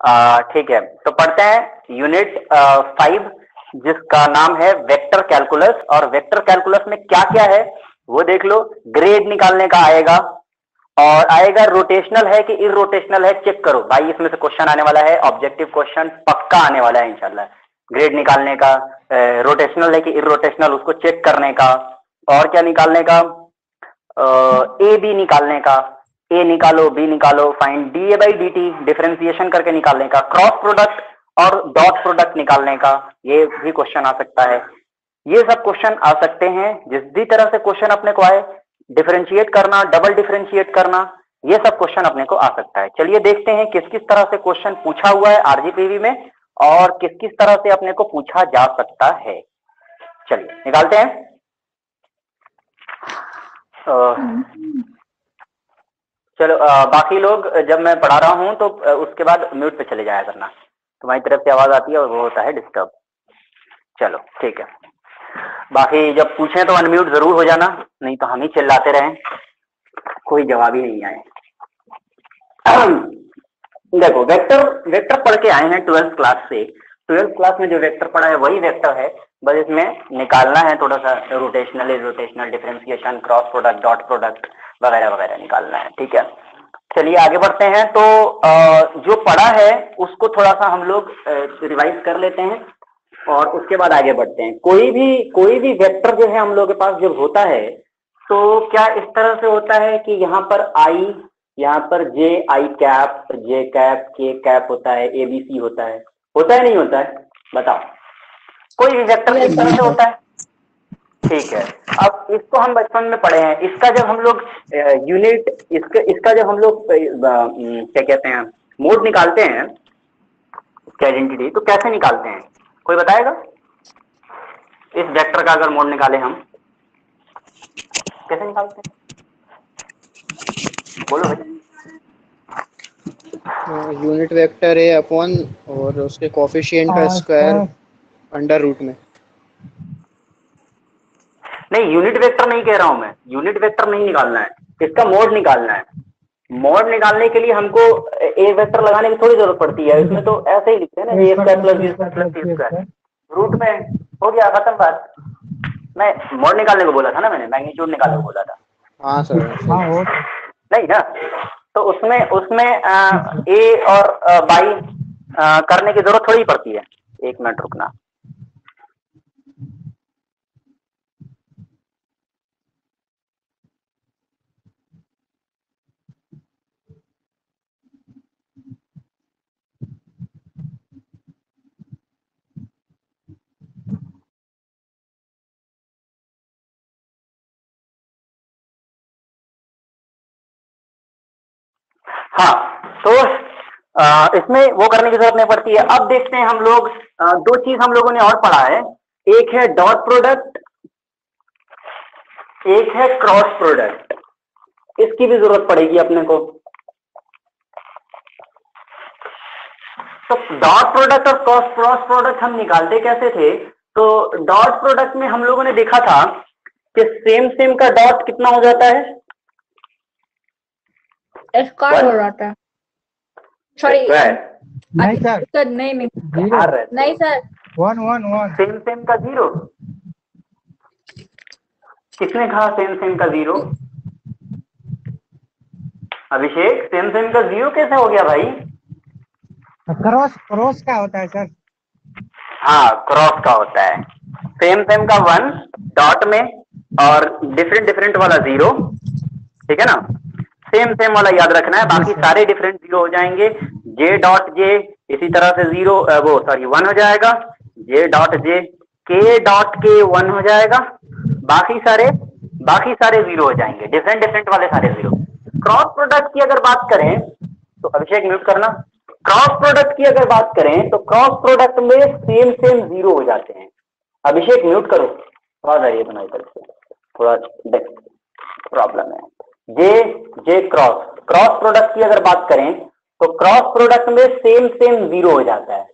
ठीक है, तो पढ़ते हैं यूनिट 5 जिसका नाम है वेक्टर कैलकुलस। और वेक्टर कैलकुलस में क्या क्या है वो देख लो। ग्रेड निकालने का आएगा, और आएगा रोटेशनल है कि इरोटेशनल है चेक करो भाई, इसमें से क्वेश्चन आने वाला है, ऑब्जेक्टिव क्वेश्चन पक्का आने वाला है इंशाल्लाह। ग्रेड निकालने का, रोटेशनल है कि इरोटेशनल उसको चेक करने का, और क्या निकालने का, ए बी निकालने का, ए निकालो बी निकालो, find D A by d T differentiation करके निकालने का, क्रॉस प्रोडक्ट और डॉट प्रोडक्ट निकालने का, ये भी क्वेश्चन आ सकता है। ये सब क्वेश्चन आ सकते हैं जिस भी तरह से क्वेश्चन अपने को आए, डिफरेंशिएट करना, डबल डिफरेंशिएट करना, ये सब क्वेश्चन अपने को आ सकता है। चलिए देखते हैं किस किस तरह से क्वेश्चन पूछा हुआ है आरजीपीवी में और किस किस तरह से अपने को पूछा जा सकता है। चलिए निकालते हैं। चलो बाकी लोग जब मैं पढ़ा रहा हूं तो उसके बाद म्यूट पे चले जाया करना, तुम्हारी तरफ से आवाज आती है और वो होता है डिस्टर्ब। चलो ठीक है, बाकी जब पूछें तो अनम्यूट जरूर हो जाना, नहीं तो हम ही चिल्लाते रहें, कोई जवाब ही नहीं आए। देखो वेक्टर पढ़ के आए हैं 12th क्लास से। 12th क्लास में जो वेक्टर पढ़ा है वही वेक्टर है, बस इसमें निकालना है थोड़ा सा rotational, irrotational, differentiation, cross product, dot product वगैरह वगैरह निकालना है। ठीक है, चलिए आगे बढ़ते हैं। तो जो पढ़ा है उसको थोड़ा सा हम लोग रिवाइज कर लेते हैं और उसके बाद आगे बढ़ते हैं। कोई भी वेक्टर जो है हम लोग के पास जब होता है तो क्या इस तरह से होता है कि यहाँ पर आई, यहाँ पर जे आई कैप, जे कैप, के कैप होता है, ए बी सी होता है नहीं होता है? बताओ, कोई भी वेक्टर इस तरह से होता है? ठीक है, अब इसको हम बचपन में पढ़े हैं। इसका जब हम लोग यूनिट, इसका जब हम लोग क्या कहते हैं, मोड निकालते हैं, इसकी आइडेंटिटी, तो कैसे निकालते हैं कोई बताएगा? इस वेक्टर का अगर मोड निकाले हम कैसे निकालते हैं, बोलो भाई। यूनिट वेक्टर है अपॉन और उसके कोफिशिएंट का स्क्वायर अंडर रूट में। नहीं, यूनिट वेक्टर नहीं कह रहा हूं मैं, यूनिट वेक्टर नहीं निकालना है, इसका मोड निकालना है। मोड निकालने के लिए हमको ए वेक्टर लगाने की थोड़ी जरूरत पड़ती है, इसमें तो ऐसे ही लिखते हैं ना, A square plus B square plus C square, root में हो गया, खत्म बात। मैं मोड निकालने को बोला था ना, मैंने मैग्नीट्यूड निकालने को बोला था। हाँ सर, नहीं ना, तो उसमें ए और बाई करने की जरूरत थोड़ी पड़ती है। एक मिनट रुकना। हाँ, तो इसमें वो करने की जरूरत नहीं पड़ती है। अब देखते हैं हम लोग, दो चीज हम लोगों ने और पढ़ा है, एक है डॉट प्रोडक्ट, एक है क्रॉस प्रोडक्ट। इसकी भी जरूरत पड़ेगी अपने को। तो डॉट प्रोडक्ट और क्रॉस प्रोडक्ट हम निकालते कैसे थे? तो डॉट प्रोडक्ट में हम लोगों ने देखा था कि सेम का डॉट कितना हो जाता है? स्क्वायर हो जाता है। सॉरी नहीं सर, नहीं सर, 1 सेम का जीरो। किसने कहा सेम का जीरो? अभिषेक, सेम का जीरो कैसे हो गया भाई? क्रॉस का होता है सर। हाँ, क्रॉस का होता है। सेम का 1 डॉट में और डिफरेंट वाला 0, ठीक है ना? सेम वाला याद रखना है, बाकी सारे डिफरेंट 0 हो जाएंगे। जे डॉट जे इसी तरह से 1 हो जाएगा, जे डॉट जे, के डॉट के 1 हो जाएगा, बाकी सारे 0 हो जाएंगे, डिफरेंट वाले सारे 0। क्रॉस प्रोडक्ट की अगर बात करें तो अभिषेक म्यूट करना। क्रॉस प्रोडक्ट की अगर बात करें तो क्रॉस प्रोडक्ट में सेम 0 हो जाते हैं। अभिषेक म्यूट करो, आवाज आ रही है तुम्हारी तरफ से, थोड़ा प्रॉब्लम है। जे क्रॉस प्रोडक्ट की अगर बात करें तो क्रॉस प्रोडक्ट में सेम 0 हो जाता है।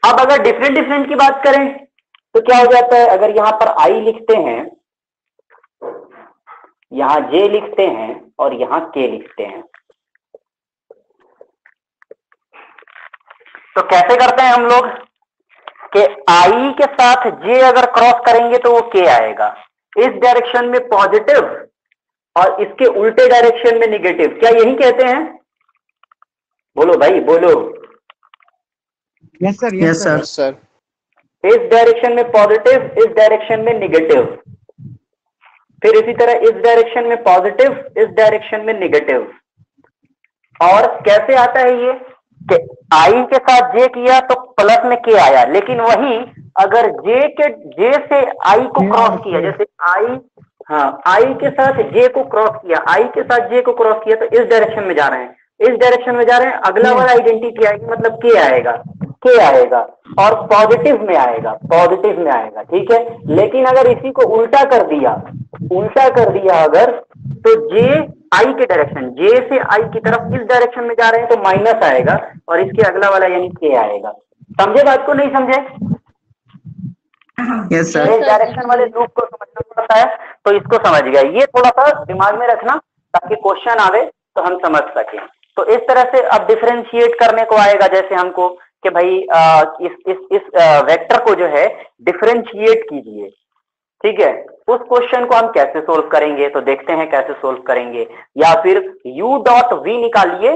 अब अगर डिफरेंट की बात करें तो क्या हो जाता है? अगर यहां पर आई लिखते हैं, यहां जे लिखते हैं और यहां के लिखते हैं, तो कैसे करते हैं हम लोग कि आई के साथ जे अगर क्रॉस करेंगे तो वो के आएगा, इस डायरेक्शन में पॉजिटिव और इसके उल्टे डायरेक्शन में निगेटिव, क्या यही कहते हैं? बोलो भाई बोलो। Yes sir, yes sir. इस डायरेक्शन में पॉजिटिव, इस डायरेक्शन में निगेटिव, फिर इसी तरह इस डायरेक्शन में पॉजिटिव, इस डायरेक्शन में निगेटिव। और कैसे आता है ये कि आई के साथ जे किया तो प्लस में के आया, लेकिन वही अगर जे से आई को क्रॉस किया, जैसे आई, हाँ आई के साथ जे को क्रॉस किया, आई के साथ जे को क्रॉस किया तो इस डायरेक्शन में जा रहे हैं, इस डायरेक्शन में जा रहे हैं, अगला वाला आइडेंटिटी आएगी मतलब के आएगा, के आएगा और पॉजिटिव में आएगा, पॉजिटिव में आएगा, ठीक है। लेकिन अगर इसी को उल्टा कर दिया अगर, तो जे आई के डायरेक्शन, जे से आई की तरफ इस डायरेक्शन में जा रहे हैं तो माइनस आएगा और इसके अगला वाला यानी के आएगा। समझे बात को, नहीं समझे? Yes sir. इस डायरेक्शन वाले लूप को समझना पड़ता है, तो इसको समझ गया, ये थोड़ा सा दिमाग में रखना ताकि क्वेश्चन आवे तो हम समझ सके। तो इस तरह से अब डिफरेंशिएट करने को आएगा, जैसे हमको कि भाई इस वेक्टर को जो है डिफरेंशिएट कीजिए, ठीक है। उस क्वेश्चन को हम कैसे सोल्व करेंगे, तो देखते हैं कैसे सोल्व करेंगे। या फिर u डॉट v निकालिए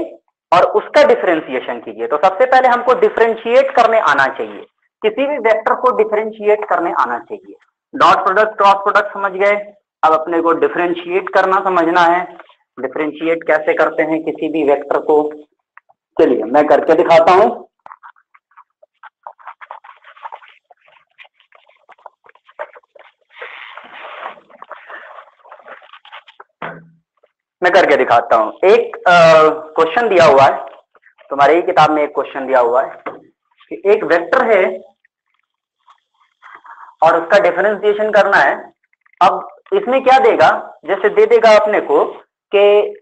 और उसका डिफरेंशिएशन कीजिए। तो सबसे पहले हमको डिफरेंशिएट करने आना चाहिए, किसी भी वेक्टर को डिफरेंशिएट करने आना चाहिए। डॉट प्रोडक्ट क्रॉस प्रोडक्ट समझ गए, अब अपने को डिफरेंशिएट करना समझना है। डिफरेंशिएट कैसे करते हैं किसी भी वेक्टर को, चलिए मैं करके दिखाता हूं। मैं करके दिखाता हूं। एक क्वेश्चन दिया हुआ है, तुम्हारी ही किताब में एक क्वेश्चन दिया हुआ है कि एक वेक्टर है और उसका डिफरेंशिएशन करना है। अब इसमें क्या देगा, जैसे दे देगा अपने को कि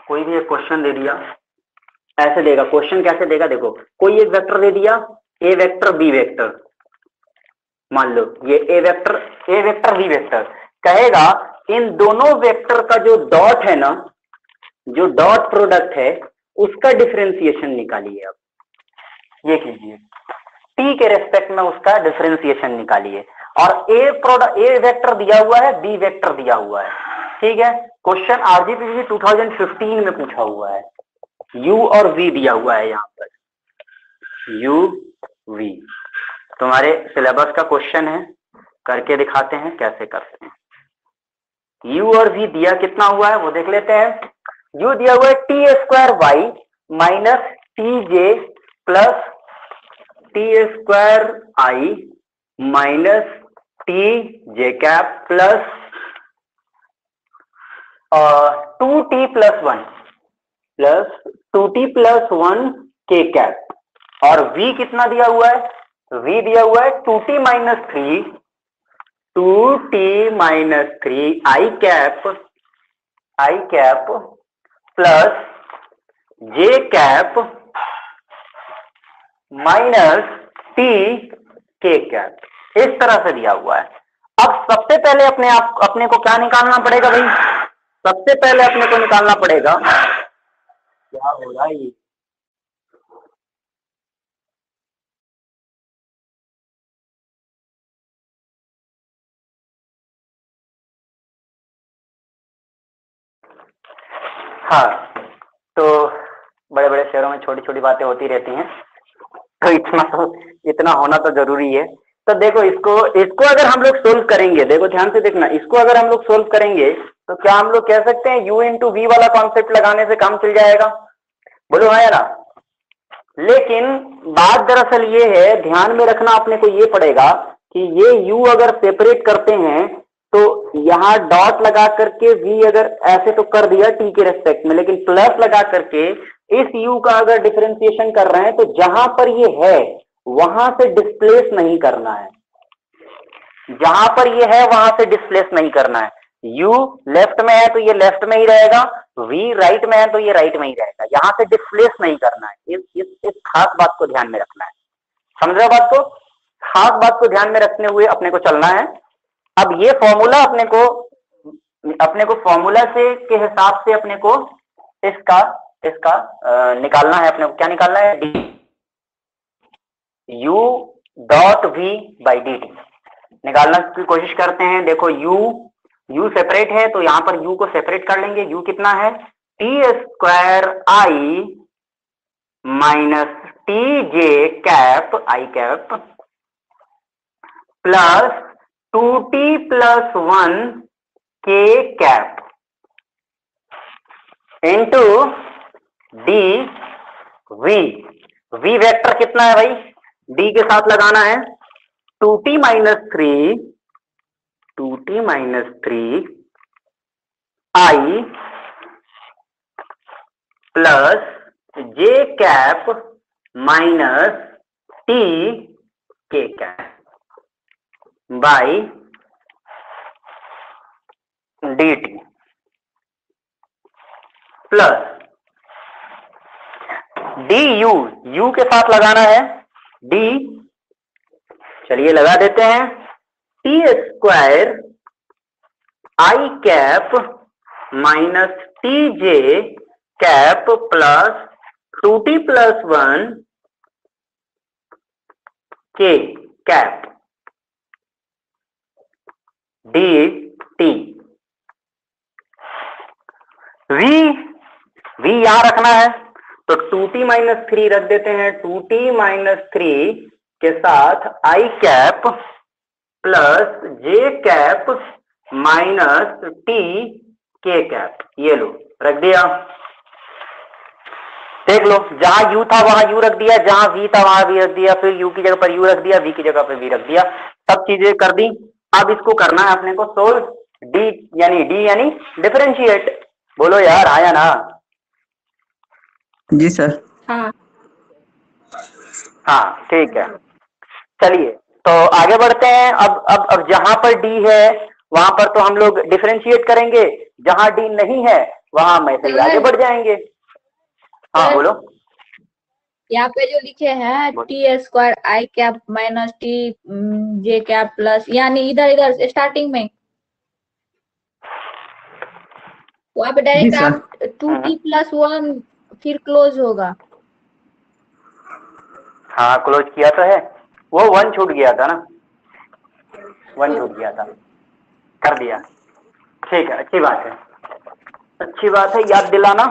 कोई भी एक क्वेश्चन दे दिया, ऐसे देगा। क्वेश्चन कैसे देगा, देखो कोई एक वेक्टर दे दिया, ए वेक्टर बी वेक्टर, मान लो ये ए वेक्टर बी वेक्टर, कहेगा इन दोनों वेक्टर का जो डॉट है ना, जो डॉट प्रोडक्ट है उसका डिफरेंशिएशन निकालिए। अब ये कीजिए, टी के रेस्पेक्ट में उसका डिफरेंशिएशन निकालिए। और ए वेक्टर दिया हुआ है, बी वेक्टर दिया हुआ है, ठीक है। क्वेश्चन आरजीपीवी 2015 में पूछा हुआ है, यू और वी दिया हुआ है यहाँ पर, यू वी तुम्हारे सिलेबस का क्वेश्चन है, करके दिखाते हैं कैसे करते हैं। u और v दिया कितना हुआ है वो देख लेते हैं। u दिया हुआ है T square Y minus T J plus T square आई माइनस टी जे cap plus 2t plus 1 plus 2t plus 1 के कैप। और v कितना दिया हुआ है, v दिया हुआ है 2t माइनस 3 आई कैप प्लस जे cap minus t k cap, इस तरह से दिया हुआ है। अब सबसे पहले अपने को क्या निकालना पड़ेगा भाई, सबसे पहले अपने को निकालना पड़ेगा, क्या हो रहा है ये, हाँ तो बड़े बड़े शहरों में छोटी छोटी बातें होती रहती हैं, तो इतना होना तो जरूरी है। तो देखो इसको अगर हम लोग सोल्व करेंगे, देखो ध्यान से देखना, इसको अगर हम लोग सोल्व करेंगे तो क्या हम लोग कह सकते हैं u इंटू वी वाला कॉन्सेप्ट लगाने से काम चल जाएगा, बोलो हाँ यारा। लेकिन बात दरअसल ये है, ध्यान में रखना अपने को ये पड़ेगा कि ये u अगर सेपरेट करते हैं तो यहाँ डॉट लगा करके v अगर ऐसे तो कर दिया t के रेस्पेक्ट में, लेकिन प्लस लगा करके इस u का अगर डिफरेंशिएशन कर रहे हैं तो जहां पर ये है वहां से डिस्प्लेस नहीं करना है, जहां पर ये है वहां से डिस्प्लेस नहीं करना है। u लेफ्ट में है तो ये लेफ्ट में ही रहेगा, v राइट में है तो ये राइट में ही रहेगा, यहां से डिस्प्लेस नहीं करना है। इस खास बात को ध्यान में रखना है, समझ रहे हो बात को, खास बात को ध्यान में रखने हुए अपने को चलना है। अब ये फॉर्मूला अपने को फॉर्मूला से के हिसाब से अपने को इसका इसका निकालना है अपने को, क्या निकालना है, D u dot v by d T निकालना की कोशिश करते हैं। देखो u सेपरेट है तो यहाँ पर u को सेपरेट कर लेंगे। u कितना है, T square I minus T J cap i cap plus 2t plus 1 के cap into d v vector कितना है भाई, डी के साथ लगाना है 2t minus three i plus J cap minus t k cap by d t plus d u के साथ लगाना है डी, चलिए लगा देते हैं, t square i cap minus T J cap plus 2t plus 1 के कैप डी टी। वी यहां रखना है तो 2t माइनस थ्री रख देते हैं, 2t माइनस थ्री के साथ आई कैप प्लस जे cap minus t k cap, ये लो रख दिया। देख लो जहां u था वहां u रख दिया, जहां v था वहां v रख दिया, फिर u की जगह पर u रख दिया, v की जगह पर v रख दिया, सब चीजें कर दी। अब इसको करना है अपने को सोल्व, डी यानी डिफरेंशिएट। बोलो यार, हाँ या ना? जी सर। हाँ ठीक है, चलिए तो आगे बढ़ते हैं। अब जहां पर डी है वहां पर तो हम लोग डिफरेंशिएट करेंगे, जहां डी नहीं है वहां हम ऐसे ही आगे बढ़ जाएंगे। हाँ बोलो। यहाँ पे जो लिखे हैं t square i cap minus T J cap plus, यानी इधर स्टार्टिंग में वहाँ पे डायरेक्ट आप 2t प्लस 1 फिर क्लोज होगा। हाँ क्लोज किया तो है, वो 1 छूट गया था ना, 1 छूट गया था, कर दिया। ठीक है, अच्छी बात है, अच्छी बात है, याद दिलाना।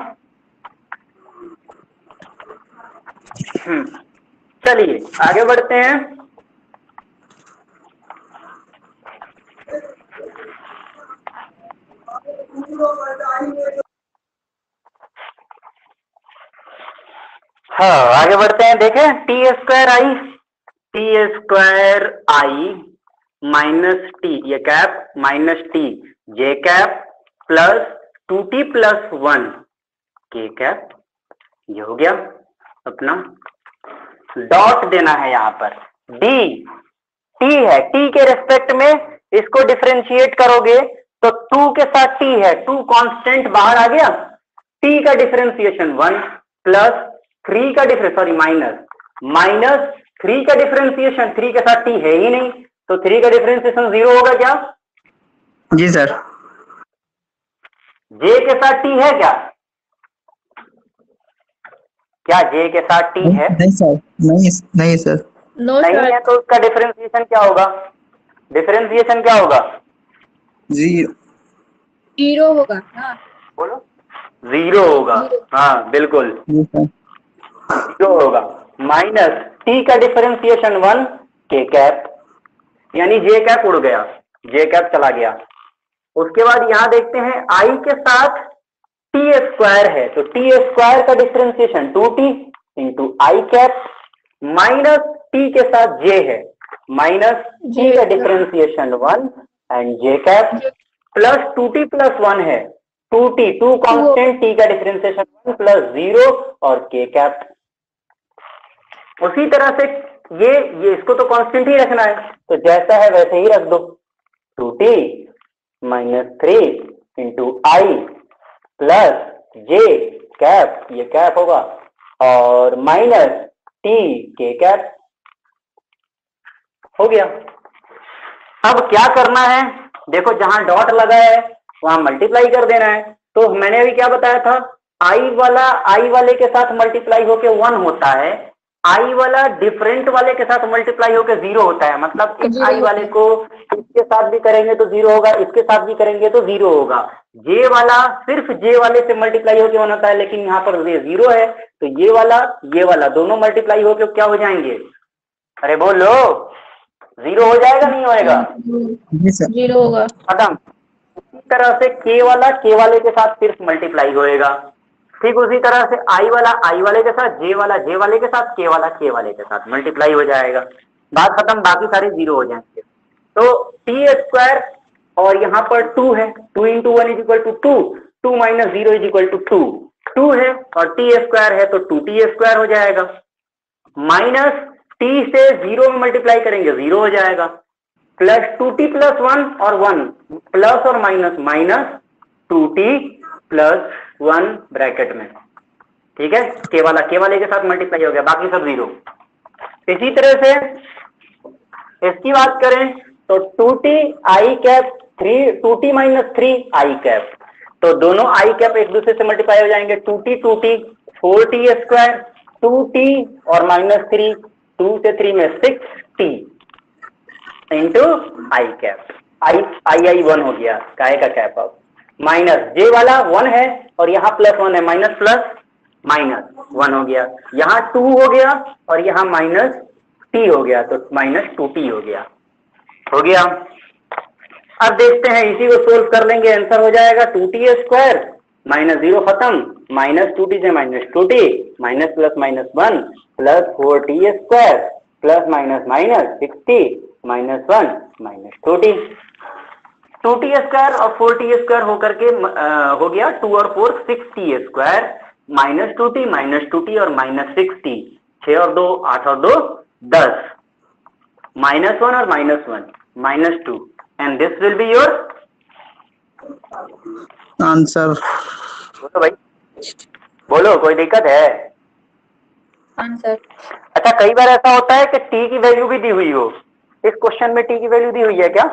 चलिए आगे बढ़ते हैं। हाँ आगे बढ़ते हैं, देखें टी स्क्वायर आई माइनस टी ये कैप माइनस टी जे कैप प्लस 2t प्लस 1 के कैप, ये हो गया अपना। डॉट देना है यहाँ पर, डी टी है, टी के रेस्पेक्ट में इसको डिफरेंशिएट करोगे तो 2 के साथ टी है, 2 कांस्टेंट बाहर आ गया, टी का डिफरेंशिएशन 1 प्लस 3 का माइनस 3 का डिफरेंशिएशन, 3 के साथ टी है ही नहीं तो 3 का डिफरेंशिएशन 0 होगा क्या? जी सर। जे के साथ टी है क्या? क्या जे के साथ टी है? नहीं सर, नहीं सर, नहीं है तो उसका डिफरेंशिएशन क्या होगा? डिफरेंशिएशन क्या होगा? 0 होगा। हाँ बोलो, 0 होगा। हाँ बिल्कुल 0 होगा। माइनस टी का डिफरेंशिएशन 1 के कैप, यानी जे कैप उड़ गया, जे कैप चला गया। उसके बाद यहां देखते हैं आई के साथ टी स्क्वायर है तो टी स्क्वायर का differentiation 2t into I cap minus t के साथ जे है, माइनस टी का differentiation 1 and J cap plus 2t plus 1 है, 2t 2 कांस्टेंट, टी का डिफरेंशिएशन 1 प्लस 0 और के कैप। उसी तरह से ये इसको तो कांस्टेंट ही रखना है तो जैसा है वैसे ही रख दो, 2t माइनस 3 इंटू आई प्लस जे कैप, ये कैप होगा, और माइनस टी के कैप हो गया। अब क्या करना है, देखो जहां डॉट लगा है वहां मल्टीप्लाई कर देना है। तो मैंने अभी क्या बताया था, आई वाले के साथ मल्टीप्लाई होके 1 होता है, आई वाला डिफरेंट वाले के साथ मल्टीप्लाई होके 0 होता है। मतलब इस आई वाले को इसके साथ भी करेंगे तो 0 होगा, इसके साथ भी करेंगे तो 0 होगा। जे वाला सिर्फ जे वाले से मल्टीप्लाई होके 1 होता है, लेकिन यहाँ पर ये 0 है, तो ये वाला दोनों मल्टीप्लाई होके क्या हो जाएंगे? अरे बोलो, 0 हो जाएगा नहीं होएगा? 0 होगा। खत्म। इसी तरह से के वाले के साथ सिर्फ मल्टीप्लाई होएगा। ठीक उसी तरह से आई वाले के साथ, जे वाले के साथ, के वाले के साथ मल्टीप्लाई हो जाएगा। बात खत्म, बाकी सारे 0 हो जाएंगे। तो टी स्क्वायर और यहाँ पर 2 है, 2 into 1 is equal to 2, 2 minus 0 is equal to 2, 2 है और टी स्क्वायर है तो 2t स्क्वायर हो जाएगा। माइनस टी से 0 में मल्टीप्लाई करेंगे 0 हो जाएगा, प्लस 2t प्लस 1 और 1 प्लस और माइनस 2t प्लस 1 ब्रैकेट में। ठीक है, के वाले के साथ मल्टीप्लाई हो गया, बाकी सब 0। इसी तरह से इसकी बात करें तो 2t आई कैप 2t माइनस 3 आई कैप, तो दोनों आई कैप एक दूसरे से मल्टीप्लाई हो जाएंगे, 2t 4t स्क्वायर, 2t और माइनस 3, 2 से 3 में 6t इंटू आई कैप। आई 1 हो गया, काय का कैप। अब माइनस जे वाला 1 है और यहाँ प्लस 1 है, माइनस 1 हो गया, यहाँ 2 हो गया और यहाँ माइनस t हो गया, तो माइनस 2t हो गया। अब देखते हैं, इसी को सोल्व कर लेंगे, आंसर हो जाएगा 2t स्क्वायर माइनस 0 खत्म, माइनस 2t से minus 2t, minus plus minus 1 plus 4t square plus minus 6t minus 1 minus 2t square और 4t स्क्वायर होकर के हो गया 2 और 4 6t स्क्वायर माइनस 2t और माइनस 6t, 6 और 2 8 और 2 10, माइनस 1 और minus 1 minus 2, and this will be your answer. बोलो भाई, बोलो, कोई दिक्कत है? आंसर। अच्छा, कई बार ऐसा होता है कि t की वैल्यू भी दी हुई हो, इस क्वेश्चन में t की वैल्यू दी हुई है क्या?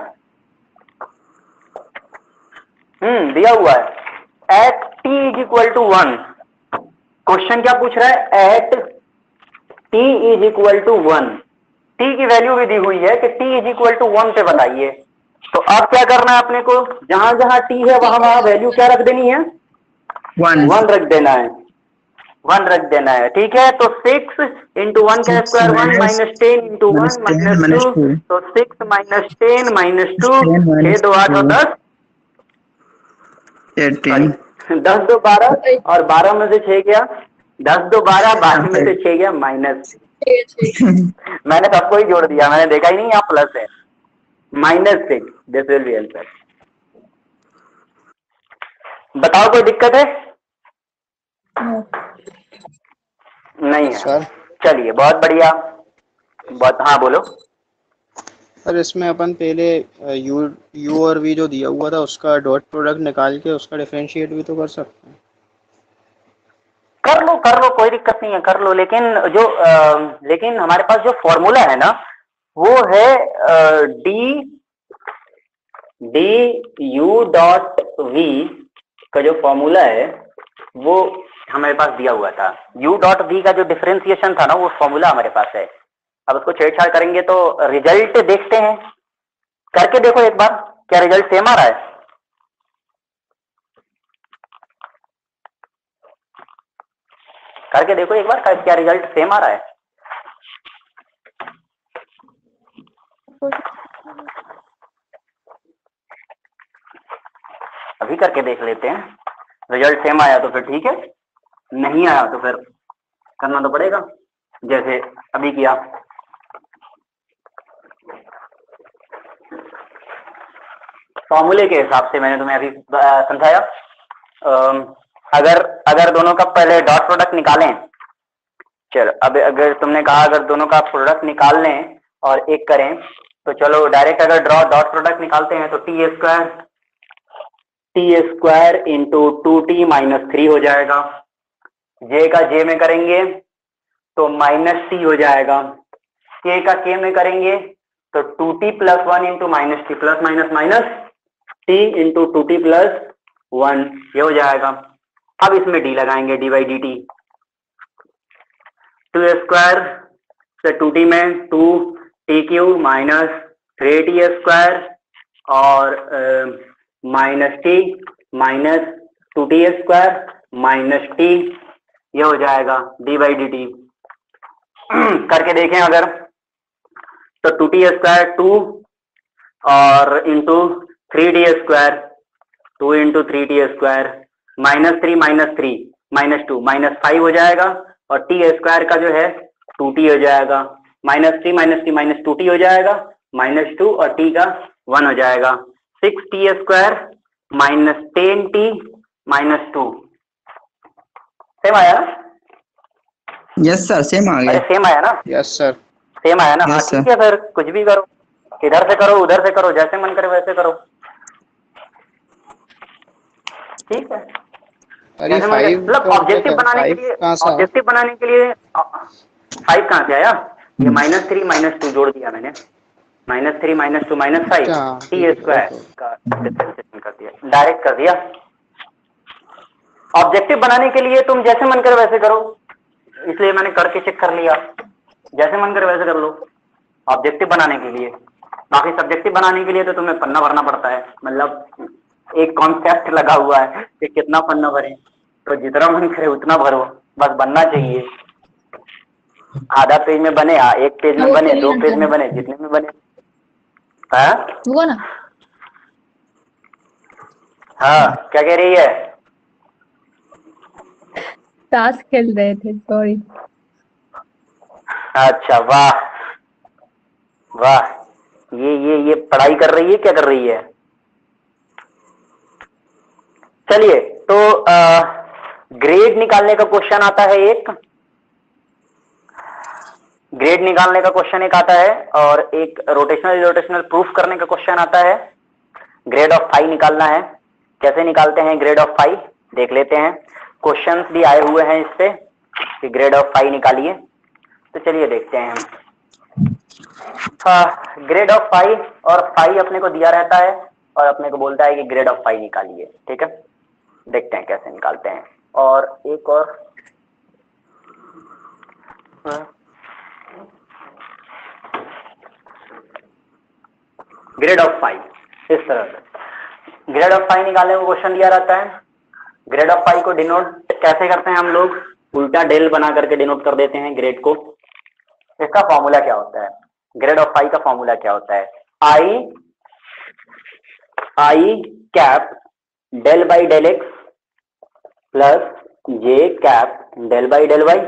दिया हुआ है, at t is equal to 1। Question क्या पूछ रहा है? At t is equal to 1, t की वैल्यू भी दी हुई है कि t इज इक्वल टू 1 पे बताइए। तो अब क्या करना है अपने को, जहां जहां t है वहां वैल्यू क्या रख देनी है? 1 रख देना है, 1 रख देना है। ठीक है, तो 6 इंटू 1 का स्क्वायर 1 माइनस 10 इंटू 1 माइनस 2, तो 6 माइनस 10 माइनस 2, 6 2 8 और 10 18, 10 2 12 और 12 में से 6 गया, 10 2 12, 12 में से 6 गया माइनस। मैंने सबको ही जोड़ दिया, मैंने देखा ही नहीं यहाँ प्लस है, minus 6, this will be answer. बताओ, कोई दिक्कत है? नहीं है सर। चलिए, बहुत बढ़िया, बहुत। हाँ बोलो। सर, इसमें अपन पहले u और v जो दिया हुआ था उसका डॉट प्रोडक्ट निकाल के उसका डिफरेंशिएट भी तो कर सकते हैं। कर लो, कोई दिक्कत नहीं है, कर लो, लेकिन हमारे पास जो फॉर्मूला है ना, वो है डी यू डॉट वी का जो फॉर्मूला है वो हमारे पास दिया हुआ था। u डॉट वी का जो डिफरेंशिएशन था ना, वो फॉर्मूला हमारे पास है। अब उसको छेड़छाड़ करेंगे तो रिजल्ट देखते हैं, करके देखो एक बार, क्या रिजल्ट सेम आ रहा है? करके देखो एक बार, क्या रिजल्ट सेम आ रहा है? अभी करके देख लेते हैं, रिजल्ट सेम आया तो फिर ठीक है, नहीं आया तो फिर करना तो पड़ेगा जैसे अभी किया। फॉर्मूले के हिसाब से मैंने तुम्हें अभी समझाया। अगर दोनों का पहले डॉट प्रोडक्ट निकालें, चलो अब अगर तुमने कहा अगर दोनों का प्रोडक्ट निकाल लें और एक करें, तो चलो डायरेक्ट अगर डॉट प्रोडक्ट निकालते हैं तो T square into 2t minus 3 हो जाएगा। जे का जे में करेंगे तो माइनस टी हो जाएगा, के का के में करेंगे तो 2t plus 1 into minus T plus minus T into 2t plus 1, ये हो जाएगा। अब इसमें डी लगाएंगे, D by d T, 2a² से 2t में 2t³ माइनस 3t² और minus T minus 2t² minus T, ये हो जाएगा डी बाई डी टी। करके देखें अगर, तो 2t² 2 और into 3t², 2 into 3t² minus 3 minus 3 minus 2 minus 5 हो जाएगा, और t² का जो है 2t हो जाएगा, माइनस 3 माइनस 3 माइनस 2t हो जाएगा, माइनस 2 और t का 1 हो जाएगा, 6t² minus 10t minus 2। Same आया ना? यस सर, सेम आ अरे गया। सेम आया ना? Yes sir. सेम आया ना? हाँ Yes, sir. ठीक है, फिर कुछ भी करो, इधर से करो उधर से करो, जैसे मन करे वैसे करो, ठीक है। अरे जैसे मन करे, 5 मतलब ऑब्जेक्टिव बनाने के लिए, कहाँ से आया? ऑब्जेक्टिव बनाने के लिए 5 कहाँ से आया? ये माइनस 3 माइनस 2 जोड़ दिया मैंने, माइनस 3 माइनस 2 माइनस 5 अच्छा, t² का डिफरेंशिएशन कर दिया, डायरेक्ट कर दिया। ऑब्जेक्टिव बनाने के लिए तुम जैसे मन करे वैसे करो, इसलिए मैंने करके चेक कर लिया, जैसे मन करे वैसे कर लो ऑब्जेक्टिव बनाने के लिए। बाकी सब्जेक्टिव बनाने के लिए तो तुम्हें पन्ना भरना पड़ता है, मतलब एक कॉन्सेप्ट लगा हुआ है कि कितना पन्ना भरें, तो जितना मन करे उतना भरो, बस बनना चाहिए। आधा पेज में बने, एक पेज में बने, 2 पेज में बने, जितने में बने। हुआ ना? हाँ, क्या कह रही है? ताश खेल रहे थे, सॉरी। अच्छा, वाह वाह, ये पढ़ाई कर रही है, क्या कर रही है? चलिए, तो ग्रेड निकालने का क्वेश्चन आता है एक, ग्रेड निकालने का क्वेश्चन एक आता है, और एक रोटेशनल प्रूफ करने का क्वेश्चन आता है। ग्रेड ऑफ फाई निकालना है। कैसे निकालते हैं ग्रेड ऑफ फाई, देख लेते हैं। क्वेश्चंस भी आए हुए हैं इस पे कि ग्रेड ऑफ फाई निकालिए, तो चलिए देखते हैं हम। ग्रेड ऑफ फाई, और फाई अपने को दिया रहता है और अपने को बोलता है कि ग्रेड ऑफ फाई निकालिए, ठीक है। देखते हैं कैसे निकालते हैं। और एक और ग्रेड ऑफ फाई, इस तरह से ग्रेड ऑफ फाई निकालने को क्वेश्चन दिया रहता है। ग्रेड ऑफ फाई को डिनोट कैसे करते हैं हम लोग, उल्टा डेल बना करके डिनोट कर देते हैं ग्रेड को। इसका फॉर्मूला क्या होता है, ग्रेड ऑफ फाई का फॉर्मूला क्या होता है, I cap del by del X plus J cap del by del Y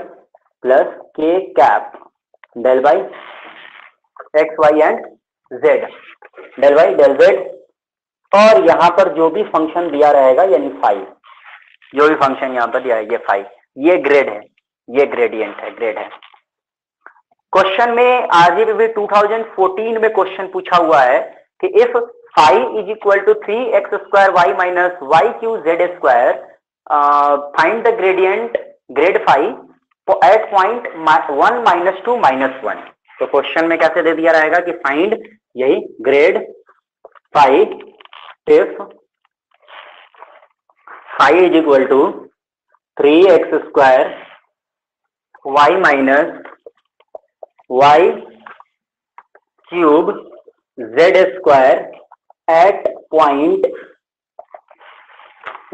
plus के cap del by X Y and Z, del by del Z. और यहां पर जो भी फंक्शन दिया रहेगा, यानी फाई, जो भी फंक्शन यहां पर दिया है, ये फाई, ये ग्रेड है, ये ग्रेडियंट है, ग्रेड है। क्वेश्चन में आरजीबीबी 2014 में क्वेश्चन पूछा हुआ है कि if phi is equal to 3x² y minus y³ z², find the gradient grad phi at point 1 minus 2 minus 1। तो क्वेश्चन में कैसे दे दिया रहेगा कि फाइंड यही grad phi if phi is equal to 3x² y minus y³ z² at point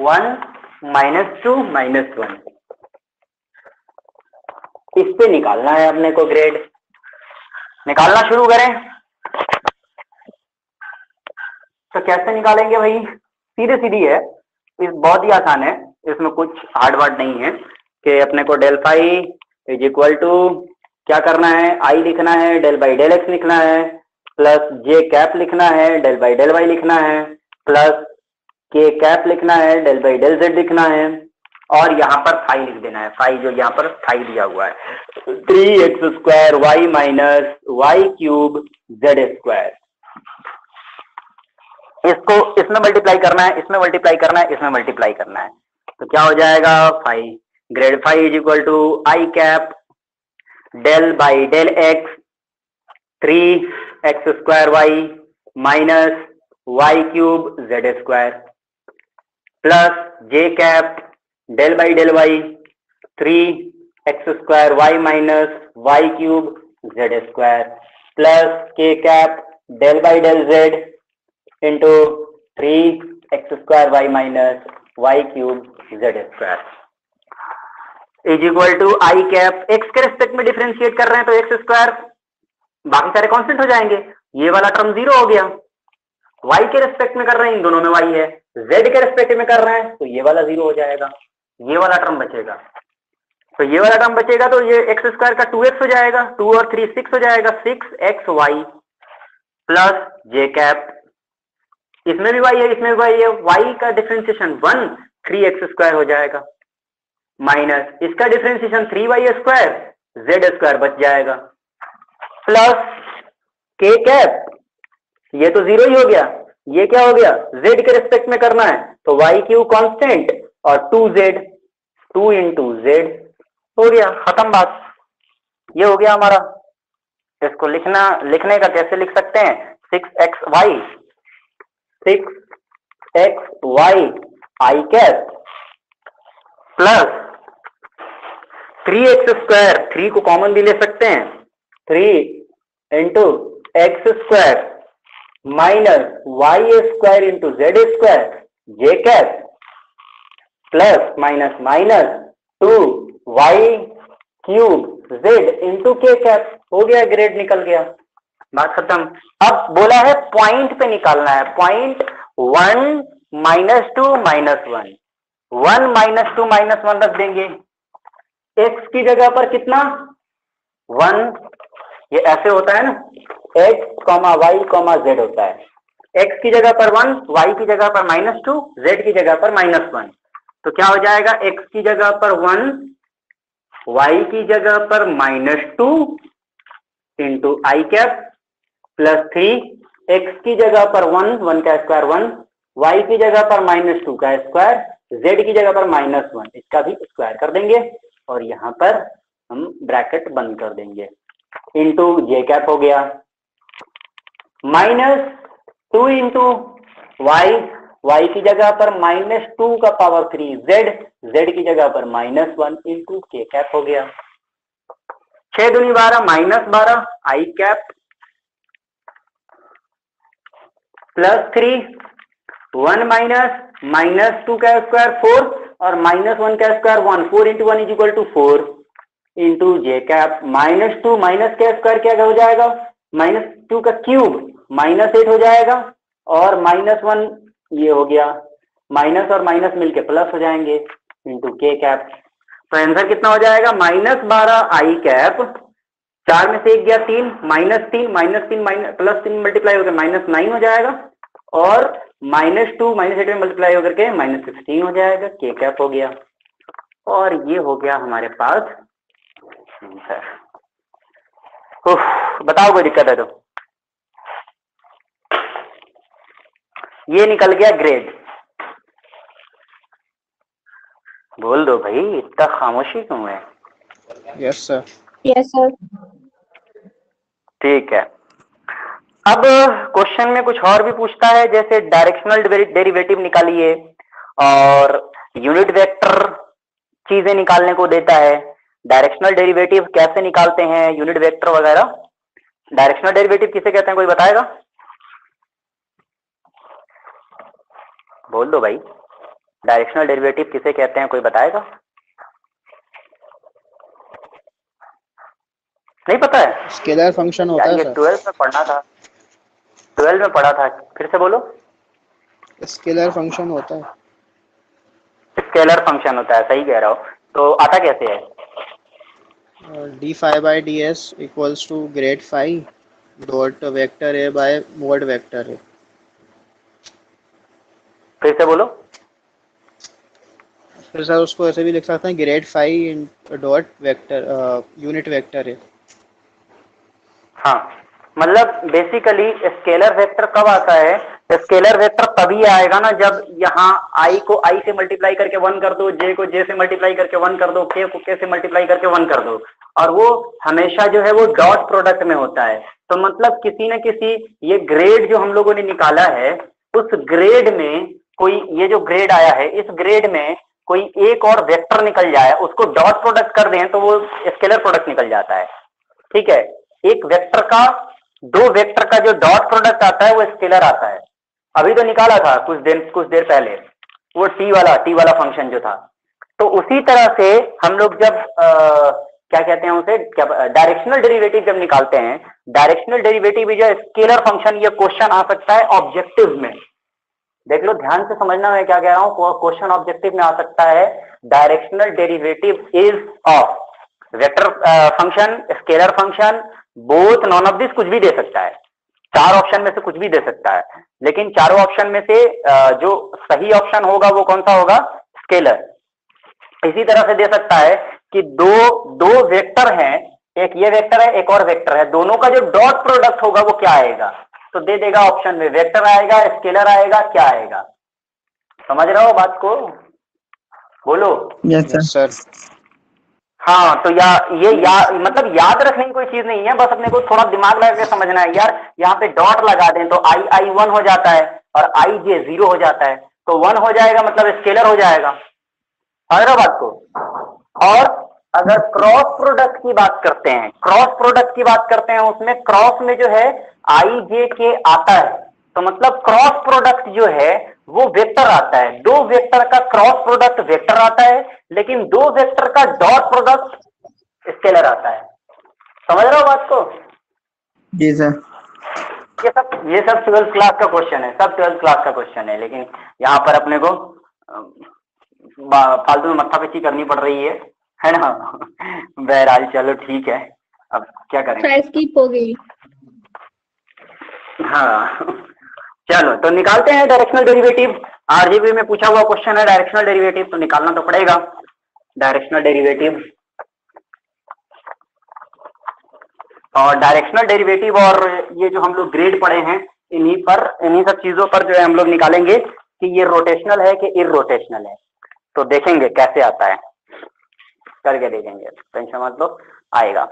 1 minus 2 minus 1। इस पे निकालना है अपने को ग्रेड। निकालना शुरू करें। तो कैसे निकालेंगे भाई, सीधे सीधी है, इस बहुत ही आसान है, इसमें कुछ हार्ड वर्ड नहीं है कि अपने को del phi is equal to क्या करना है, आई लिखना है, डेल बाई डेल एक्स लिखना है, प्लस जे कैप लिखना है, डेल बाई डेल वाई लिखना है, प्लस के कैप लिखना है, डेल बाई डेल जेड लिखना है, और यहाँ पर फाई लिख देना है। फाई जो यहाँ पर फाई दिया हुआ है 3x² y minus y³ z²। इसको इसमें मल्टीप्लाई करना है, इसमें मल्टीप्लाई करना है, इसमें मल्टीप्लाई करना है। तो क्या हो जाएगा, phi grade phi is equal to I cap del by del X 3x² y minus y³ z² plus J cap del Y 3x² y minus Y cube Z square plus के cap del z into 3x² y minus Y cube Z square is equal to I cap. X के respect में differentiate कर रहे हैं तो x square, बाकी सारे constant हो जाएंगे, ये वाला टर्म जीरो हो गया। वाई के रिस्पेक्ट में कर रहे हैं, इन दोनों में वाई है। जेड के रिस्पेक्ट में कर रहे हैं तो ये वाला जीरो हो जाएगा, ये वाला टर्म बचेगा। तो ये वाला टर्म बचेगा तो ये एक्स स्क्वायर का 2x हो जाएगा, 2 और 3 6 हो जाएगा, 6xy प्लस जे कैप। इसमें भी वाई है, इसमें भी वाई है, वाई का डिफरेंशिएशन 1 3x² हो जाएगा माइनस इसका डिफरेंशिएशन 3y² z² बच जाएगा प्लस के कैप, ये तो जीरो ही हो गया। ये क्या हो गया, z के रिस्पेक्ट में करना है तो वाई क्यू कांस्टेंट और 2z 2 इंटू z हो गया, खत्म बात। ये हो गया हमारा। इसको लिखने का कैसे लिख सकते हैं, 6xy आई कैप प्लस 3x², 3 को कॉमन भी ले सकते हैं, 3 into x² minus y² into z² J cap plus minus minus 2y cube z into K cap. हो गया, ग्रेड निकल गया, बात खत्म। अब बोला है पॉइंट पे निकालना है, पॉइंट 1 -2 -1, 1 -2 -1 रख देंगे। x की जगह पर कितना 1, ये ऐसे होता है ना, x, y, z होता है। x की जगह पर 1, y की जगह पर -2, z की जगह पर -1। तो क्या हो जाएगा, x की जगह पर 1, y की जगह पर -2 into I cap plus 3, x की जगह पर 1, 1 का स्क्वायर 1, y की जगह पर -2 का स्क्वायर, z की जगह पर -1, इसका भी स्क्वायर कर देंगे और यहाँ पर हम ब्रैकेट बंद कर देंगे, इंटू जे कैप हो गया -2 इंटू y की जगह पर -2 का पावर 3 z की जगह पर -1 इंटू के कैप हो गया। 6 दूनी 12 -12 आई कैप प्लस 3 1 माइनस 2 का स्क्वायर 4 और -1 का square 1, 4 into 1 is equal to 4 into j cap -2 minus का स्क्वायर क्या हो जाएगा, -2 का क्यूब -8 हो जाएगा और -1 ये हो गया, माइनस और माइनस मिलके प्लस हो जाएंगे इंटू के कैप। तो आंसर कितना हो जाएगा, -12 आई कैप, 4 में से 1 गया 3, -3 प्लस 3 मल्टीप्लाई होकर -9 हो जाएगा और -2 -8 में मल्टीप्लाई होकर के -16 हो जाएगा, के कैप हो गया। और ये हो गया हमारे पास आंसर। बताओ कोई दिक्कत है तो। ये निकल गया ग्रेड। बोल दो भाई, इतना खामोशी क्यों है। Yes sir. Yes sir. ठीक है, अब क्वेश्चन में कुछ और भी पूछता है, जैसे डायरेक्शनल डेरिवेटिव निकालिए और यूनिट वेक्टर चीजें निकालने को देता है। डायरेक्शनल डेरिवेटिव कैसे निकालते हैं, यूनिट वेक्टर वगैरह। डायरेक्शनल डेरिवेटिव किसे कहते हैं, कोई बताएगा। बोल दो भाई, डायरेक्शनल डेरिवेटिव किसे कहते हैं, कोई बताएगा। नहीं पता है। स्केलर फंक्शन होता है सर। 12 में पढ़ना था, 12 में पढ़ा था, फिर से बोलो। स्केलर फंक्शन होता है। स्केलर फंक्शन होता है, सही कह रहा हो। तो आता कैसे है, d∅/ds equals to grad phi dot vector A by mod vector A. फिर से बोलो। फिर सर उसको ऐसे भी लिख सकते हैं, grad phi dot vector unit vector है। हाँ, मतलब बेसिकली स्केलर वेक्टर कब आता है, स्केलर वेक्टर तभी आएगा ना जब यहाँ i को i से मल्टीप्लाई करके 1 कर दो, j को j से मल्टीप्लाई करके 1 कर दो, k को k से मल्टीप्लाई करके 1 कर दो, और वो हमेशा जो है वो डॉट प्रोडक्ट में होता है। तो मतलब किसी न किसी, ये ग्रेड जो हम लोगों ने निकाला है, उस ग्रेड में कोई, ये जो ग्रेड आया है, इस ग्रेड में कोई एक और वेक्टर निकल जाए, उसको डॉट प्रोडक्ट कर दें तो वो स्केलर प्रोडक्ट निकल जाता है। ठीक है, एक वेक्टर का, दो वेक्टर का जो डॉट प्रोडक्ट आता है वो स्केलर आता है। अभी तो निकाला था कुछ देर पहले, वो टी वाला फंक्शन जो था। तो उसी तरह से हम लोग जब क्या कहते हैं उसे, क्या डायरेक्शनल डेरिवेटिव जब निकालते हैं, डायरेक्शनल डेरिवेटिव भी जो स्केलर फंक्शन, ये क्वेश्चन आ सकता है ऑब्जेक्टिव में। देख लो, ध्यान से समझना मैं क्या कह रहा हूं। क्वेश्चन ऑब्जेक्टिव में आ सकता है directional derivative is of vector function, scalar function, both, none of this, कुछ भी दे सकता है। चार ऑप्शन में से कुछ भी दे सकता है, लेकिन चारों ऑप्शन में से जो सही ऑप्शन होगा वो कौन सा होगा? स्केलर। इसी तरह से दे सकता है कि दो वेक्टर हैं, एक ये वेक्टर है, एक और वेक्टर है, दोनों का जो डॉट प्रोडक्ट होगा वो क्या आएगा? तो दे देगा ऑप्शन में, वेक्टर आएगा, स्केलर आएगा, क्या आएगा? समझ रहे हो बात को? बोलो। Yes sir. हाँ, तो मतलब याद रखने की कोई चीज नहीं है, बस अपने को थोड़ा दिमाग लगा के समझना है। यार यहाँ पे डॉट लगा दें तो आई 1 हो जाता है और आई जे 0 हो जाता है, तो 1 हो जाएगा मतलब स्केलर हो जाएगा। समझ रहे हो बात को? और अगर क्रॉस प्रोडक्ट की बात करते हैं, उसमें क्रॉस में जो है आई जे के आता है, तो मतलब क्रॉस प्रोडक्ट जो है वो वेक्टर आता है। दो वेक्टर का क्रॉस प्रोडक्ट वेक्टर आता है, लेकिन दो वेक्टर का डॉट प्रोडक्ट स्केलर आता है। समझ रहे हो बात को? जी सर। ये सब 12th क्लास का क्वेश्चन है, सब 12th क्लास का क्वेश्चन है, लेकिन यहाँ पर अपने को फालतू में मत्थापेची करनी पड़ रही है ना? बहरहाल चलो ठीक है, अब क्या करें, स्किप हो गई। हाँ चलो तो निकालते हैं डायरेक्शनल डेरिवेटिव। आरजीबी में पूछा हुआ क्वेश्चन है डायरेक्शनल डेरिवेटिव, तो निकालना तो पड़ेगा डायरेक्शनल डेरिवेटिव। और डायरेक्शनल डेरिवेटिव और ये जो हम लोग ग्रेड पढ़े हैं, इन्हीं सब चीजों पर जो है हम लोग निकालेंगे कि ये रोटेशनल है कि इररोटेशनल है। तो देखेंगे कैसे आता है, करके देखेंगे, टेंशन मत लो, आएगा।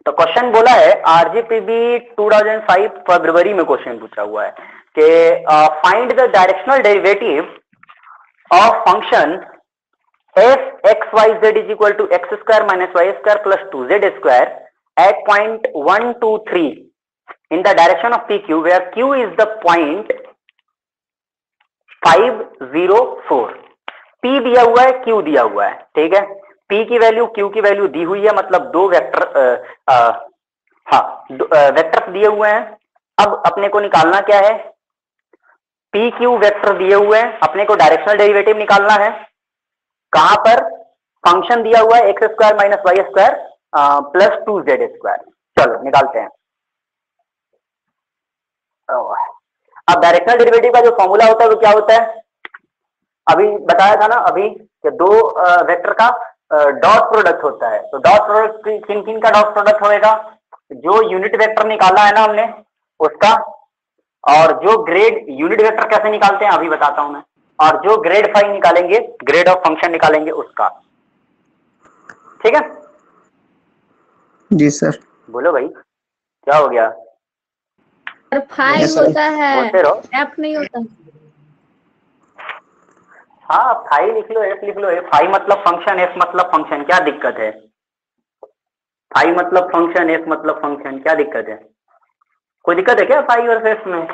तो क्वेश्चन बोला है, आरजीपीबी 2005 फरवरी में क्वेश्चन पूछा हुआ है कि find the directional derivative of function f x y z is equal to x square minus Y square plus 2z square at point 1 2 3 in the direction of PQ, where Q is the point 5 0 4। P दिया हुआ है, Q दिया हुआ है, ठीक है। P की value, Q की वैल्यू दी हुई है, मतलब दो वेक्टर वेक्टर्स दिए हुए हैं। अब अपने को निकालना क्या है? P Q वेक्टर दिए हुए हैं, अपने को डायरेक्शनल डेरिवेटिव निकालना है। कहां पर? फंक्शन दिया हुआ है x square minus Y square plus 2z square. चलो निकालते हैं। अब डायरेक्शनल डेरिवेटिव का जो फॉर्मूला होता है वो क्या होता है? अभी बताया था ना अभी कि दो वेक्टर का डॉट प्रोडक्ट होता है। तो डॉट प्रोडक्ट किन किन का डॉट प्रोडक्ट होएगा? जो यूनिट वेक्टर निकाला है ना हमने उसका, और जो ग्रेड यूनिट वेक्टर कैसे निकालते हैं अभी बताता हूं मैं, और जो ग्रेड फाई निकालेंगे, ग्रेड ऑफ फंक्शन निकालेंगे उसका। ठीक है जी सर। बोलो भाई, क्या हो गया? फाइव होता है, बोलते रहो। एफ नहीं होता। हाँ, फाई लिख लो, एफ लिख लो। फाई मतलब फंक्शन, एफ मतलब फंक्शन, क्या दिक्कत है? फाई मतलब फंक्शन, एफ मतलब फंक्शन, क्या दिक्कत है? कोई दिक्कत है क्या फाई और एफ में?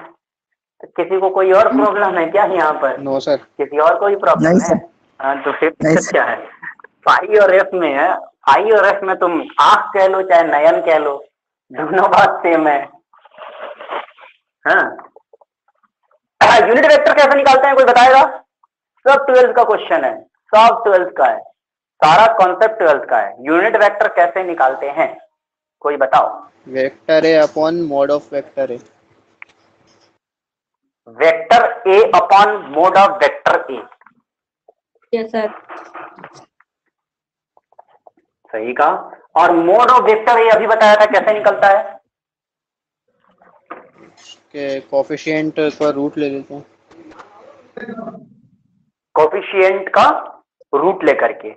किसी को कोई और प्रॉब्लम है क्या यहाँ पर? No sir. किसी और कोई प्रॉब्लम है? हाँ, तो फिर क्या है? फाई और एफ में है, फाई और एफ में तुम आंख कह लो चाहे नयन कह लो, दोनों बात सेम है। हाँ, यूनिट वेक्टर कैसे निकालते हैं कोई बताएगा? सब 12th का क्वेश्चन है, सब 12th का है, सारा कॉन्सेप्ट 12th का है। यूनिट वेक्टर कैसे निकालते हैं कोई बताओ? Vector A upon mode of vector A. Vector A upon mode of vector A. Yes sir. सही कहा। और मोड ऑफ वेक्टर ए अभी बताया था कैसे निकलता है? के कोफिशिएंट का रूट ले लेते हैं, कोफिशिएंट का रूट लेकर के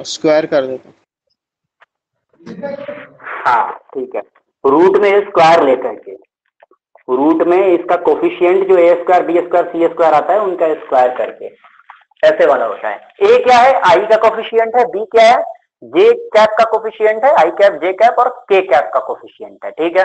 स्क्वायर कर देते हैं। हाँ ठीक है, रूट में स्क्वायर लेकर के, रूट में इसका कोफिशिएंट जो ए स्क्वायर बी स्क्वायर सी स्क्वायर आता है उनका स्क्वायर करके। ऐसे वाला होता है। ए क्या है, आई का कोफिशिएंट है, बी क्या है, जे कैप का कोफिशिएंट है, आई कैप, जे कैप और के कैप का कोफिशिएंट है। ठीक है,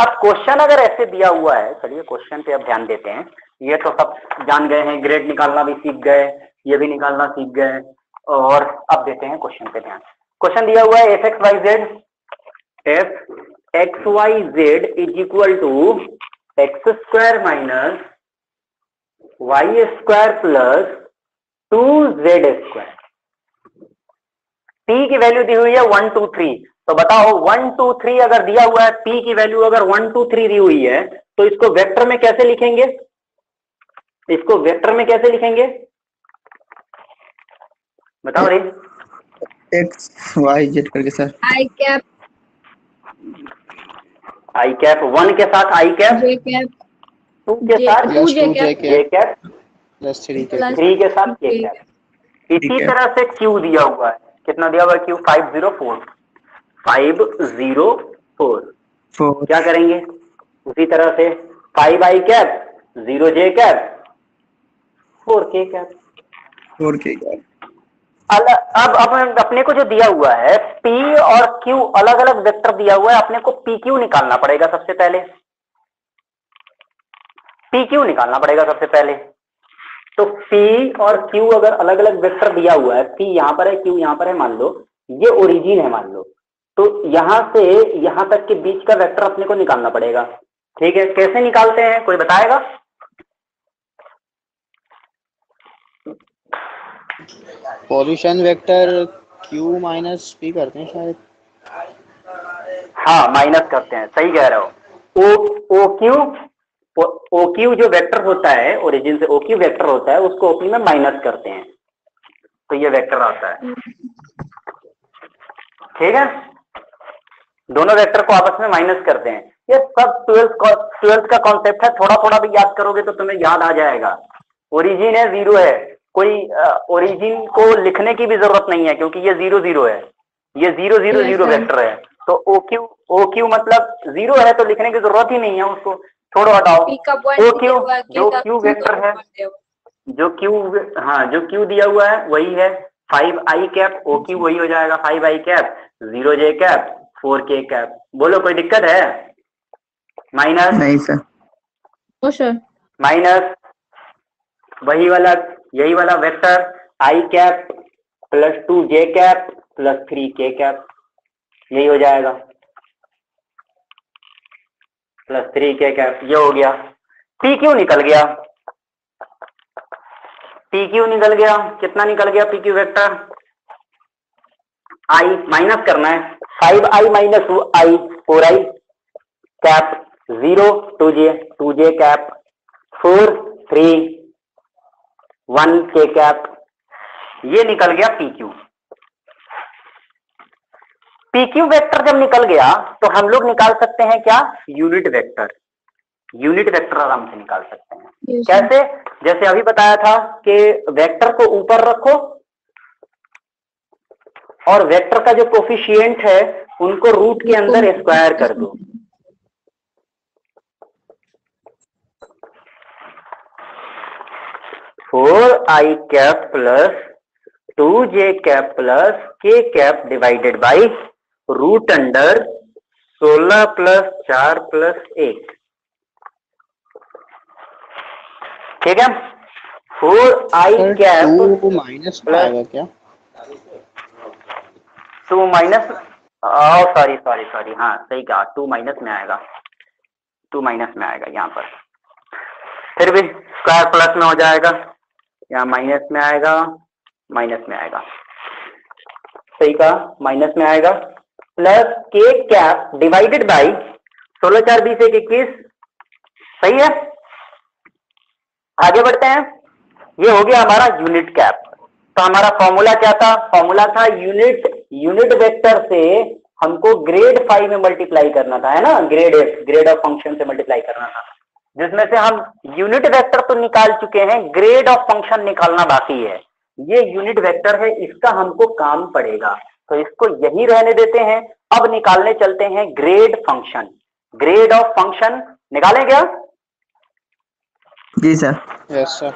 अब क्वेश्चन अगर ऐसे दिया हुआ है, चलिए क्वेश्चन पे अब ध्यान देते हैं। ये तो सब जान गए हैं, ग्रेड निकालना भी सीख गए, ये भी निकालना सीख गए, और अब देते हैं क्वेश्चन पे ध्यान। क्वेश्चन दिया हुआ है f x y z is equal to x square minus Y square plus 2z square. p की वैल्यू दी हुई है 1 2 3, तो बताओ 1 2 3 अगर दिया हुआ है, p की वैल्यू अगर 1 2 3 दी हुई है, तो इसको वेक्टर में कैसे लिखेंगे, इसको वेक्टर में कैसे लिखेंगे बताओ रे। एक्स वाई जेड करके सर। आई कैप 1 के साथ आई कैप, जे कैप 2 के साथ जे कैप प्लस 3 3 के साथ के कैप। इसी तरह से क्यू दिया हुआ है, कितना दिया हुआ है क्यू, 504। क्या करेंगे उसी तरह से 5 आई कैप 0 जे कैप 4 के कैप। अब अपने को जो दिया हुआ है P और Q अलग अलग वेक्टर दिया हुआ है, अपने को PQ निकालना पड़ेगा सबसे पहले, PQ निकालना पड़ेगा सबसे पहले। तो P और Q अगर अलग अलग वेक्टर दिया हुआ है, P यहाँ पर है, Q यहाँ पर है, मान लो ये ओरिजिन है मान लो, तो यहां से यहां तक के बीच का वेक्टर अपने को निकालना पड़ेगा। ठीक है, कैसे निकालते हैं कोई बताएगा? Position vector q minus p करते हैं शायद। हाँ माइनस करते हैं, सही कह रहे हो। ओ क्यू जो वेक्टर होता है, ओरिजिन से ओ क्यू वेक्टर होता है, उसको ओपी में माइनस करते हैं, तो ये वेक्टर आता है। ठीक है, दोनों वेक्टर को आपस में माइनस करते हैं। ये सब 12th का कॉन्सेप्ट है, थोड़ा थोड़ा भी याद करोगे तो तुम्हें याद आ जाएगा। ओरिजिन है, 0 है, कोई ओरिजिन को लिखने की भी जरूरत नहीं है क्योंकि ये 0 0 है, ये 0 0 0 वेक्टर है। तो ओ क्यू मतलब 0 है तो लिखने की जरूरत ही नहीं है, उसको छोड़ो हटाओ। ओ क्यू जो क्यू वेक्टर है, जो क्यू दिया हुआ है वही है 5 आई कैप, ओ क्यू वही हो जाएगा 5 आई कैप 0 जे कैप 4 के कैप। बोलो कोई दिक्कत है? माइनस नहीं सर, माइनस वही वाला, यही वाला वेक्टर आई cap plus 2 j cap plus 3 के कैप, यही हो जाएगा प्लस 3 के कैप। ये हो गया। पी क्यू निकल गया, पी क्यू निकल गया, कितना निकल गया पी क्यू वेक्टर? आई माइनस करना है, 5 आई माइनस 2 आई 4 आई कैप 0 2 जे कैप 4 3 1 के कैप, ये निकल गया PQ। PQ वेक्टर जब निकल गया तो हम लोग निकाल सकते हैं क्या? Unit vector. यूनिट वेक्टर आराम से निकाल सकते हैं। कैसे? जैसे अभी बताया था कि वेक्टर को ऊपर रखो और वेक्टर का जो कोफिशिएंट है उनको रूट के अंदर स्क्वायर कर दो। Four i cap plus 2 j cap plus के cap divided by root under 16 plus 4 plus 1। ठीक है, 4 आई कैप माइनस आएगा क्या? 2 माइनस, सॉरी हाँ सही कहा, 2 माइनस में आएगा, 2 माइनस में आएगा यहाँ पर, फिर भी स्क्वायर प्लस में हो जाएगा, यहाँ माइनस में आएगा, माइनस में आएगा, सही कहा, माइनस में आएगा, प्लस के कैप डिवाइडेड बाई 16 4 20 1 21। सही है, आगे बढ़ते हैं। ये हो गया हमारा यूनिट कैप। तो हमारा फॉर्मूला क्या था? फॉर्मूला था यूनिट वेक्टर से हमको ग्रेड 5 में मल्टीप्लाई करना था, है ना, ग्रेड ऑफ फंक्शन से मल्टीप्लाई करना था, जिसमें से हम यूनिट वेक्टर तो निकाल चुके हैं, ग्रेड ऑफ फंक्शन निकालना बाकी है। ये यूनिट वेक्टर है, इसका हमको काम पड़ेगा, तो इसको यही रहने देते हैं। अब निकालने चलते हैं grade function. Grade of function निकालें क्या? जी सर। Yes sir.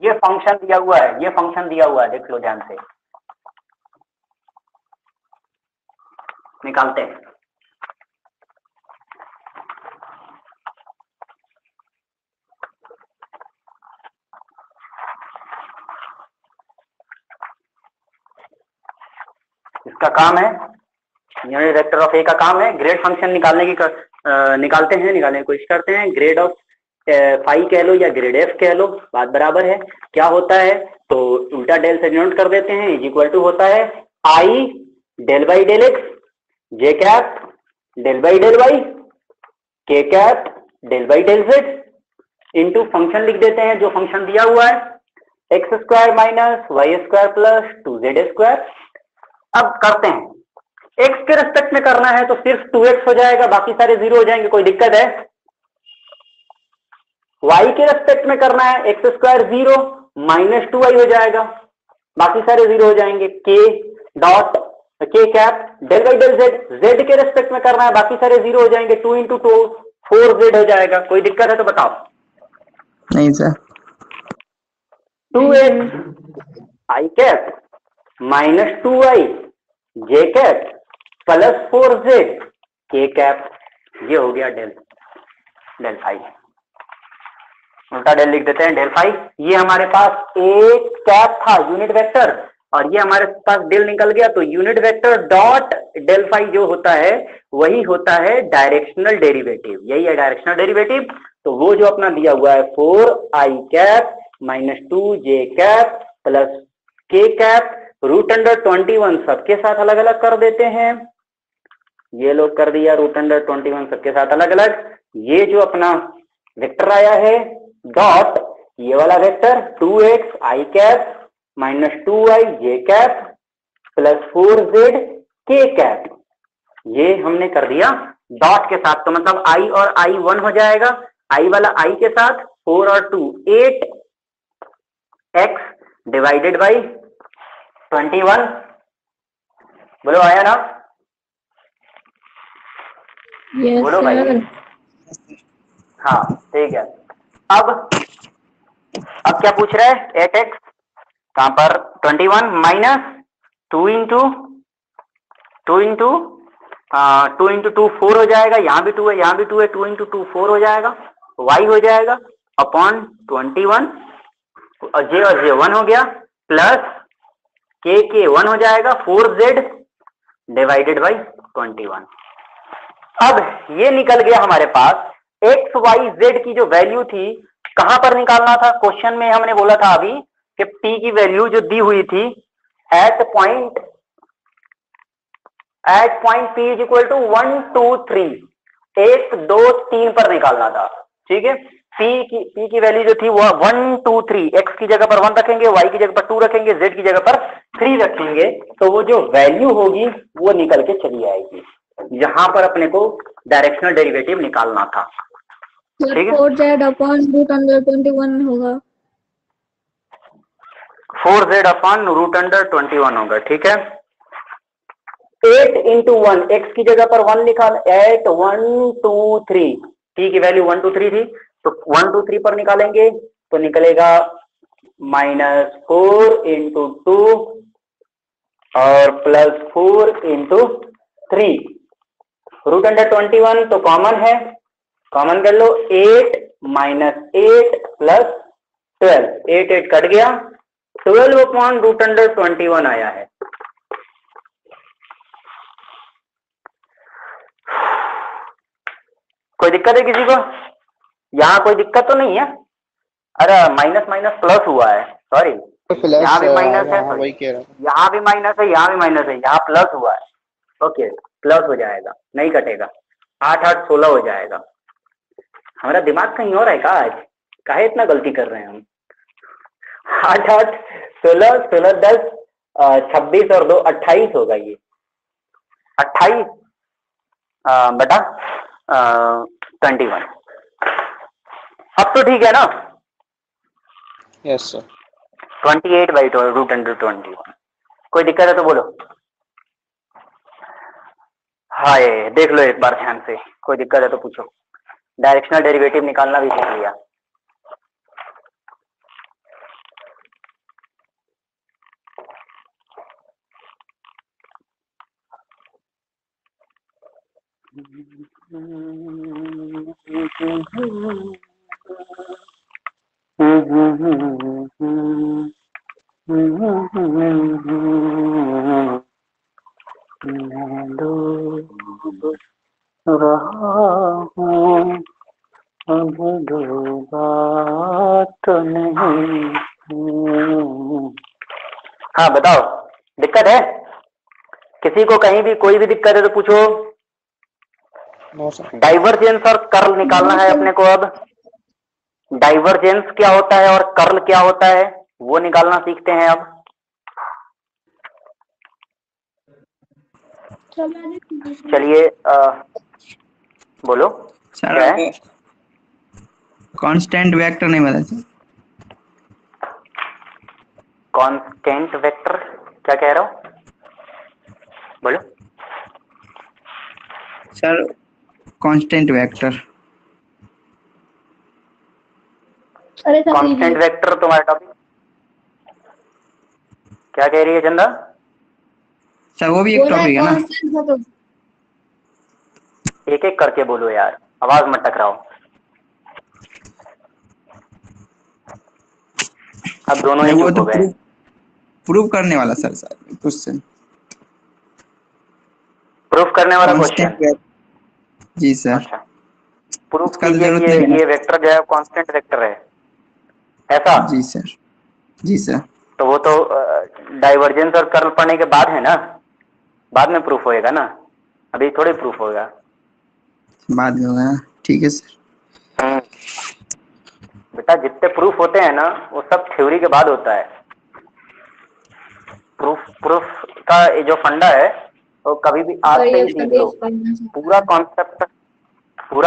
ये फंक्शन दिया हुआ है, ये फंक्शन दिया हुआ है, देख लो ध्यान से, निकालते हैं। इसका काम है, यूनिट वेक्टर ऑफ ए का काम है ग्रेड फंक्शन निकालने की निकालने की कोशिश करते हैं। ग्रेड ऑफ फाई कह लो या ग्रेड एफ कह लो, बात बराबर है। क्या होता है तो उल्टा डेल से डिनोट कर देते हैं, इज इक्वल टू होता है I del by del X J cap del by del Y K cap del by del Z into function लिख देते हैं जो फंक्शन दिया हुआ है x square minus Y square plus 2z square. अब करते हैं, x के रेस्पेक्ट में करना है तो सिर्फ 2x हो जाएगा, बाकी सारे जीरो हो जाएंगे, कोई दिक्कत है? y के रेस्पेक्ट में करना है एक्स स्क्वायर 0 माइनस 2y हो जाएगा, बाकी सारे जीरो हो जाएंगे। k dot k cap del by del z, z के रेस्पेक्ट में करना है, बाकी सारे जीरो हो जाएंगे, 2 इंटू 2 4z हो जाएगा। कोई दिक्कत है तो बताओ? नहीं सर। 2x आई कैप माइनस 2y जे कैप प्लस 4z के कैप, ये हो गया डेल डेल फाई। उल्टा डेल लिख देते हैं डेल फाई। ये हमारे पास एक कैप था यूनिट वेक्टर और ये हमारे पास डेल निकल गया, तो unit vector dot del phi जो होता है वही होता है डायरेक्शनल डेरिवेटिव, यही है डायरेक्शनल डेरिवेटिव। तो वो जो अपना दिया हुआ है 4i cap minus 2j cap plus के कैप रूट अंडर 21 सबके साथ अलग अलग कर देते हैं, ये लोग कर दिया रूट अंडर 21 सबके साथ अलग अलग। ये जो अपना वेक्टर आया है डॉट ये वाला वेक्टर 2x आई कैप माइनस 2y जे कैप प्लस 4z के कैप, ये हमने कर दिया डॉट के साथ। तो मतलब i और i 1 हो जाएगा, i वाला i के साथ 4 और 2 8x डिवाइडेड बाई 21, बोलो आया ना? यस बोलो भाई। सर। हाँ ठीक है। अब क्या पूछ रहा है? 8x कहां पर 21 माइनस 2 इंटू 2 2 4 हो जाएगा, यहाँ भी 2 है यहाँ भी 2 है, 2 इंटू 2 4 हो जाएगा, y हो जाएगा अपॉन 21 और जे 1 हो गया प्लस के 1 हो जाएगा 4z डिवाइडेड बाई 21। अब ये निकल गया हमारे पास एक्स वाई जेड की जो वैल्यू थी, कहां पर निकालना था? क्वेश्चन में हमने बोला था अभी कि p की वैल्यू जो दी हुई थी at point p is equal to 1 2 3 1 2 3 पर निकालना था, ठीक है। p की वैल्यू जो थी वो 1 2 3, x की जगह पर 1 रखेंगे, y की जगह पर 2 रखेंगे, z की जगह पर 3 रखेंगे, तो वो जो वैल्यू होगी वो निकल के चली आएगी। यहां पर अपने को डायरेक्शनल डेरिवेटिव निकालना था, ठीक है। 4z अपॉन रूट अंडर 21 होगा, 4z अपॉन रूट अंडर 21 होगा, ठीक है। 8 इंटू 1, एक्स की जगह पर 1 लिखा, 8 1 2 3, t की वैल्यू 1 2 3 थी, तो 1 2 3 पर निकालेंगे तो निकलेगा माइनस 4 इंटू 2 और प्लस 4 इंटू 3, रूट अंडर 21 तो कॉमन है, कॉमन कर लो, 8 माइनस 8 प्लस 12, 8 8 कट गया, 12 अपॉन रूट अंडर 21 आया है। कोई दिक्कत है किसी को? यहाँ कोई दिक्कत तो नहीं है? अरे माइनस माइनस प्लस हुआ है, सॉरी यहाँ भी माइनस है, वही कह रहा था। यहाँ भी माइनस है, यहाँ भी माइनस है, यहाँ प्लस हुआ है, ओके प्लस हो जाएगा, नहीं कटेगा, 8 8 16 हो जाएगा। हमारा दिमाग कहीं और है का आज? काहे इतना गलती कर रहे हैं हम? 8 8 16 16 10 26 और 2 28 होगा, ये 28 बटा 21। अब तो ठीक है ना? Yes sir. 28 by root under 21। कोई दिक्कत है तो बोलो। हाय देख लो एक बार ध्यान से, कोई दिक्कत है तो पूछो। डायरेक्शनल डेरिवेटिव निकालना भी सीख लिया। मैं डूब रहा हूँ, अब डूबा तो नहीं हूँ। हाँ बताओ, दिक्कत है किसी को? कहीं भी कोई भी दिक्कत है तो पूछो। No sir. डाइवर्जेंस और कर्ल निकालना है अपने को। अब डाइवर्जेंस क्या होता है और कर्ल क्या होता है वो निकालना सीखते हैं अब। चलिए बोलो सर क्या है? कांस्टेंट वेक्टर नहीं बता सर। कांस्टेंट वेक्टर क्या कह रहा हो? बोलो sir. Constant vector. Constant vector तुम्हारा टॉपिक क्या कह रही है चंदा? सर वो भी एक टॉपिक है ना। एक एक करके बोलो यार, आवाज मत टकराओ। अब दोनों ही वो चुप तो हो गए। प्रूव करने वाला सर क्वेश्चन। प्रूफ करने वाला क्वेश्चन? जी सर। अच्छा, प्रूफ उसका तो कीजिए जरूरत कि नहीं है। ये वेक्टर जो है कांस्टेंट वेक्टर है, ऐसा? जी सर। जी सर। तो वो तो डाइवर्जेंस और कर्ल पढ़ने के बाद है ना, बाद में प्रूफ होएगा ना, अभी थोड़ी प्रूफ होगा। बाद में होगा ना। ठीक है सर। बेटा जितने प्रूफ होते हैं ना वो सब थ्योरी के बाद होता है। प्रूफ का ये जो फंडा है वो कभी भी आज से ही सीख लो। पूरा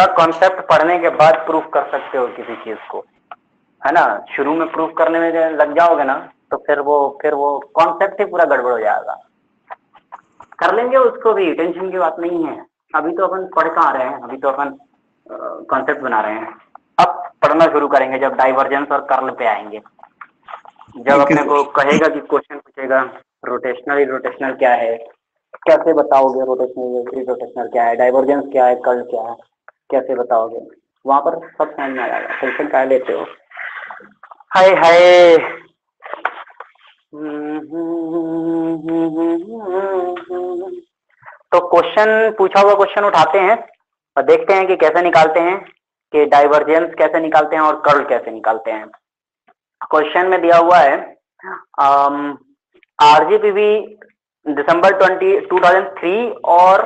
कॉन्सेप्ट पढ़ने के बाद प्रूफ कर सकते हो किसी चीज को, है ना। शुरू में प्रूफ करने में लग जाओगे ना तो फिर वो कॉन्सेप्ट ही पूरा गड़बड़ हो जाएगा। कर लेंगे उसको भी, टेंशन की बात नहीं है। अभी तो अपन पढ़ कहाँ रहे हैं, अभी तो अपन कॉन्सेप्ट बना रहे हैं। अब पढ़ना शुरू करेंगे जब डाइवर्जेंस और कर्ल पे आएंगे। जब ओके अपने सर। को कहेगा कि क्वेश्चन पूछेगा रोटेशनल इरोटेशनल क्या है, कैसे बताओगे रोटेशनल इरोटेशनल क्या है, डाइवर्जेंस क्या है, कर्ल क्या है, कैसे बताओगे, वहां पर सब समझ में आ जाएगा। टेंशन क्या लेते हो? हाय हाय। तो क्वेश्चन पूछा हुआ क्वेश्चन उठाते हैं और देखते हैं कि कैसे निकालते हैं, कि डाइवर्जेंस कैसे निकालते हैं और कर्ल कैसे निकालते हैं। क्वेश्चन में दिया हुआ है आरजीपीवी दिसंबर 2003 और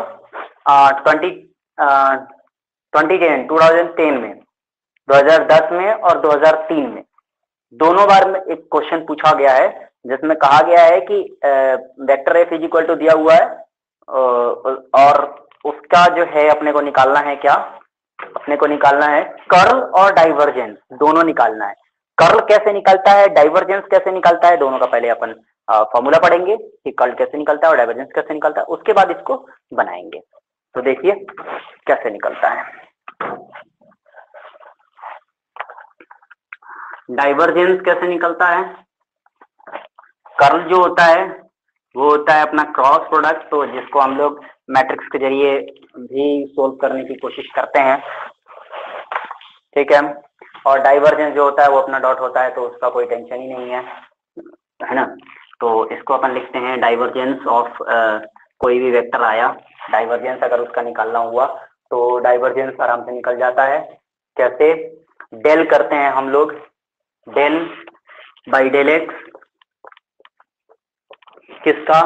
2010 में, 2010 में और 2003 में दोनों बार में एक क्वेश्चन पूछा गया है जिसमें कहा गया है कि vector f is equal to दिया हुआ है और उसका जो है अपने को निकालना है क्या, अपने को निकालना है कर्ल और डाइवर्जेंस, दोनों निकालना है। कर्ल कैसे निकलता है, डाइवर्जेंस कैसे निकलता है, दोनों का पहले अपन फॉर्मूला पढ़ेंगे कि कर्ल कैसे निकलता है और डाइवर्जेंस कैसे निकलता है, उसके बाद इसको बनाएंगे। तो देखिए कैसे निकलता है। डाइवर्जेंस कैसे निकलता है? कर्ल जो होता है वो होता है अपना क्रॉस प्रोडक्ट, तो जिसको हम लोग मैट्रिक्स के जरिए भी सोल्व करने की कोशिश करते हैं, ठीक है। और डाइवर्जेंस जो होता है वो अपना डॉट होता है, तो उसका कोई टेंशन ही नहीं है ना। तो इसको अपन लिखते हैं डाइवर्जेंस ऑफ कोई भी वेक्टर आया, डाइवर्जेंस अगर उसका निकालना हुआ तो डाइवर्जेंस आराम से निकल जाता है। कैसे? डेल करते हैं हम लोग, डेल बाई डेल एक्स, किसका?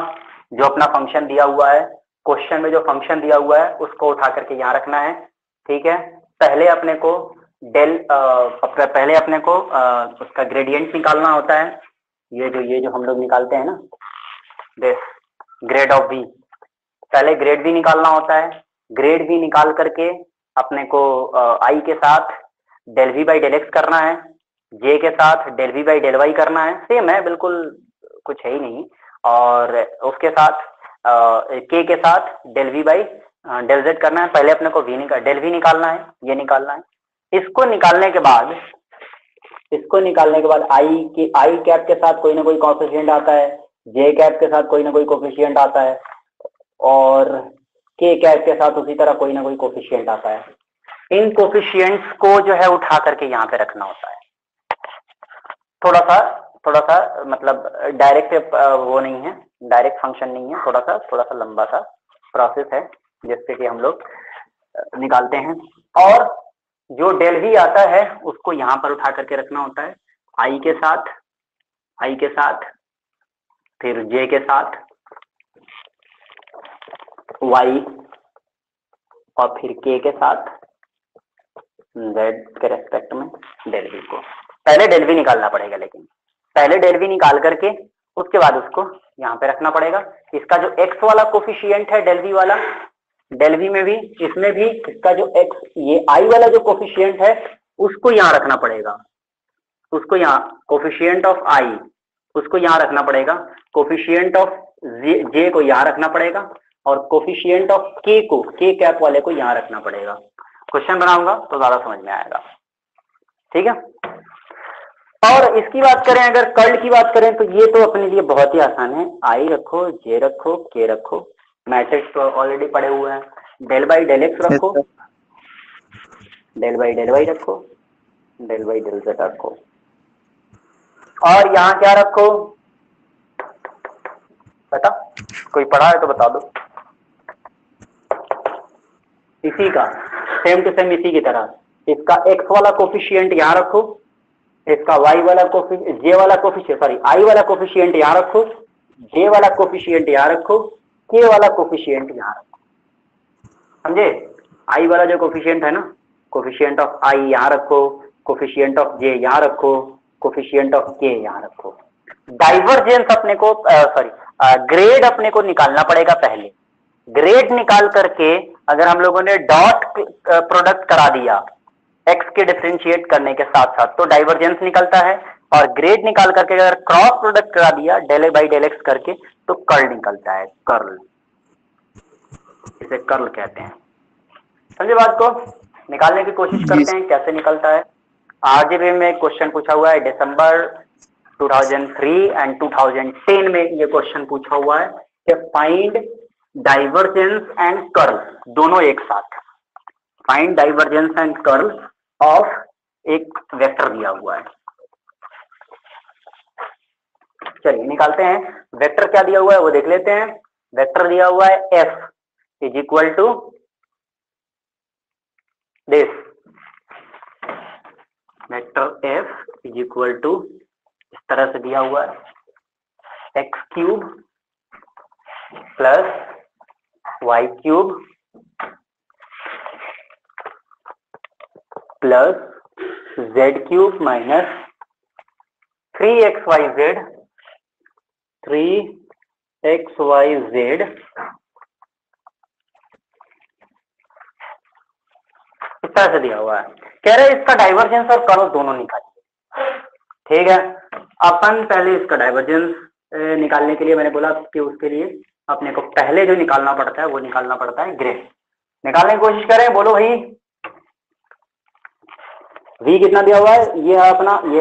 जो अपना फंक्शन दिया हुआ है, क्वेश्चन में जो फंक्शन दिया हुआ है उसको उठा करके यहाँ रखना है, ठीक है। पहले अपने को उसका ग्रेडियंट निकालना होता है। ये जो हम लोग निकालते हैं ना, दिस ग्रेड ऑफ v, पहले ग्रेड v निकालना होता है। ग्रेड v निकाल करके अपने को i के साथ del v by del x करना है, j के साथ del v by del y करना है, सेम है बिल्कुल, कुछ है ही नहीं। और उसके साथ k के साथ del v by del z करना है। पहले अपने को डेल v निकालना है, ये निकालना है। इसको निकालने के बाद आई कैप के साथ कोई ना कोई कोफिशिएंट आता है, जे कैप के साथ कोई ना कोई कोफिशिएंट आता है, और के कैप के साथ उसी तरह कोई ना कोई कोफिशिएंट आता है। इन कोफिशिएंट्स को जो है उठा करके यहाँ पे रखना होता है। थोड़ा सा मतलब डायरेक्ट वो नहीं है, डायरेक्ट फंक्शन नहीं है, थोड़ा सा लंबा सा प्रोसेस है जिससे कि हम लोग निकालते हैं। और जो डेल वी आता है उसको यहाँ पर उठा करके रखना होता है, आई के साथ, फिर जे के साथ, वाई और फिर के के साथ, जेड के रेस्पेक्ट में डेल वी को। पहले डेल वी निकालना पड़ेगा, लेकिन पहले डेल वी निकाल करके उसके बाद उसको यहाँ पे रखना पड़ेगा। इसका जो एक्स वाला कोफिशिएंट है डेल वी वाला, डेल वी में भी इसमें भी इसका जो एक्स, ये आई वाला जो कोफिशिएंट है उसको यहाँ रखना पड़ेगा, उसको यहाँ कोफिशिएंट ऑफ आई उसको यहाँ रखना पड़ेगा, कोफिशिएंट ऑफ जे को यहाँ रखना पड़ेगा और कोफिशिएंट ऑफ के को, के कैप वाले को यहाँ रखना पड़ेगा। क्वेश्चन बनाऊंगा तो ज्यादा समझ में आएगा, ठीक है। और इसकी बात करें, अगर कर्ल की बात करें तो ये तो अपने लिए बहुत ही आसान है। आई रखो, जे रखो, के रखो, मैट्रिक्स तो ऑलरेडी पड़े हुए हैं। डेल बाई डेल एक्स रखो, डेल बाई डेल वाई रखो, डेल बाई डेल जेड रखो, और यहाँ क्या रखो बता, कोई पढ़ा है तो बता दो। इसी का सेम टू सेम इसी की तरह इसका एक्स वाला कोफिशिएंट यहाँ रखो, इसका वाई वाला जे वाला कोफिशिएंट, सॉरी आई वाला कोफिशिएंट यहाँ रखो, जे वाला कोफिशिएंट यहाँ रखो, के वाला कोफिशिएंट यहाँ रखो, समझे। आई वाला जो कोफिशिएंट है ना, कोफिशिएंट ऑफ आई यहाँ रखो, कोफिशिएंट ऑफ जे यहाँ रखो, कोफिशिएंट ऑफ के यहाँ रखो। डाइवर्जेंस अपने को ग्रेड अपने को निकालना पड़ेगा पहले। ग्रेड निकाल करके अगर हम लोगों ने डॉट प्रोडक्ट करा दिया एक्स के डिफरेंशिएट करने के साथ साथ तो डाइवर्जेंस निकलता है, और ग्रेड निकाल करके अगर क्रॉस प्रोडक्ट करा दिया डेल बाई डेल एक्स करके तो कर्ल निकलता है। कर्ल, इसे कर्ल कहते हैं, समझे बात को। निकालने की कोशिश करते हैं कैसे निकलता है। आरजीबी में क्वेश्चन पूछा हुआ है, दिसंबर 2003 एंड 2010 में ये क्वेश्चन पूछा हुआ है कि फाइंड डाइवर्जेंस एंड कर्ल, दोनों एक साथ। Find divergence and curl of एक वेक्टर दिया हुआ है। चलिए निकालते हैं। वेक्टर क्या दिया हुआ है वो देख लेते हैं। वेक्टर दिया हुआ है f is equal to this, vector f is equal to इस तरह से दिया हुआ है x cube plus y cube plus z cube minus 3xyz इस तरह से दिया हुआ है। कह रहे इसका डाइवर्जेंस और कर्ल दोनों निकालिए, ठीक है। अपन पहले इसका डाइवर्जेंस निकालने के लिए मैंने बोला कि उसके लिए अपने को पहले जो निकालना पड़ता है वो निकालना पड़ता है ग्रेड। निकालने की कोशिश करें, बोलो भाई। v कितना दिया हुआ है, ये है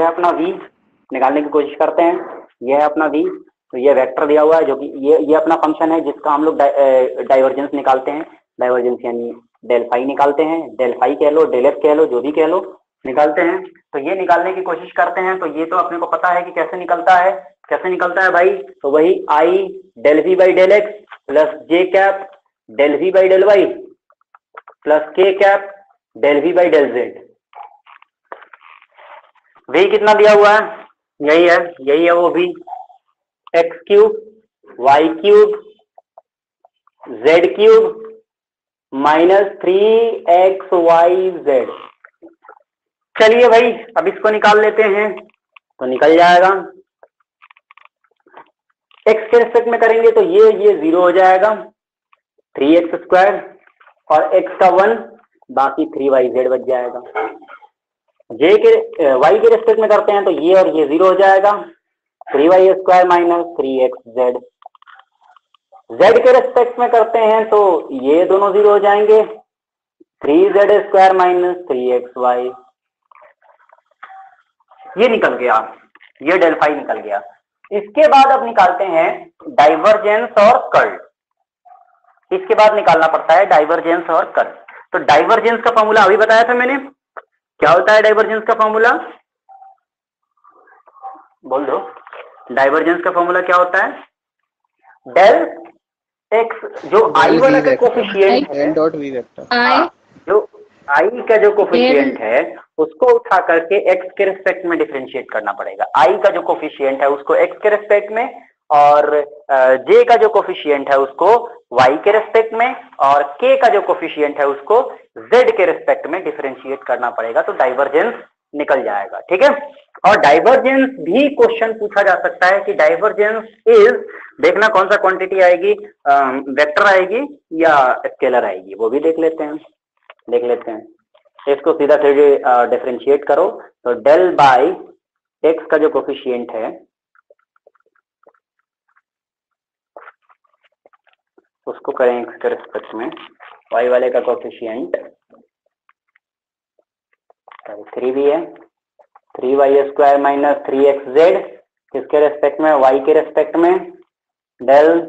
अपना v, निकालने की कोशिश करते हैं। ये है अपना v, तो ये वेक्टर दिया हुआ है जो कि ये अपना फंक्शन है जिसका हम लोग डाइवर्जेंस निकालते हैं। डाइवर्जेंस यानी डेल फाई निकालते हैं, डेल फाई कह लो, डेल एफ कह लो, जो भी कह लो, निकालते हैं। तो ये निकालने की कोशिश करते हैं। तो ये तो अपने को पता है कि कैसे निकलता है। कैसे निकलता है भाई, तो वही I del V by del X plus J cap del V by del Y plus के cap del V by del Z. V कितना दिया हुआ है, यही है वो भी, X cube Y cube Z cube minus 3xyz। चलिए भाई अब इसको निकाल लेते हैं तो निकल जाएगा। x के रिस्पेक्ट में करेंगे तो ये 0 हो जाएगा, 3x स्क्वायर और x का 1, बाकी 3yz बच जाएगा। j के y के रिस्पेक्ट में करते हैं तो ये और ये 0 हो जाएगा, 3y square minus 3xz। z के रेस्पेक्ट में करते हैं तो ये दोनों 0 हो जाएंगे, 3z स्क्वायर माइनस 3xy। ये निकल गया, ये डेल फाई निकल गया। इसके बाद अब निकालते हैं डाइवर्जेंस और कर्ल। इसके बाद निकालना पड़ता है डाइवर्जेंस और कर्ल। तो डाइवर्जेंस का फॉर्मूला अभी बताया था मैंने, क्या होता है डाइवर्जेंस का फॉर्मूला, बोल दो। डाइवर्जेंस का फॉर्मूला क्या होता है, डेल एक्स जो आई वाला का कोफिशिएंट है, डेल डॉट वी वेक्टर, जो आई का जो कोफिशिएंट है उसको उठा करके एक्स के रिस्पेक्ट में डिफरेंशिएट करना पड़ेगा। आई का जो कोफिशिएंट है उसको एक्स के रिस्पेक्ट में, और जे का जो कोफिशिएंट है उसको वाई के रिस्पेक्ट में, और के का जो कोफिशिएंट है उसको जेड के रिस्पेक्ट में डिफरेंशिएट करना पड़ेगा, तो डाइवर्जेंस निकल जाएगा। ठीक है, और डाइवर्जेंस भी क्वेश्चन पूछा जा सकता है कि डाइवर्जेंस इज, देखना कौन सा क्वांटिटी आएगी, वेक्टर आएगी या स्केलर आएगी, वो भी देख लेते हैं। इसको सीधा सीधे डिफरेंशिएट करो, तो डेल बाय एक्स का जो कोफिशिएंट है उसको करें एक्स के रिस्पेक्ट में, वाई वाले का कोफिशिएंट 3 भी है, 3y² माइनस 3xz किसके रेस्पेक्ट में, y के रेस्पेक्ट में, डेल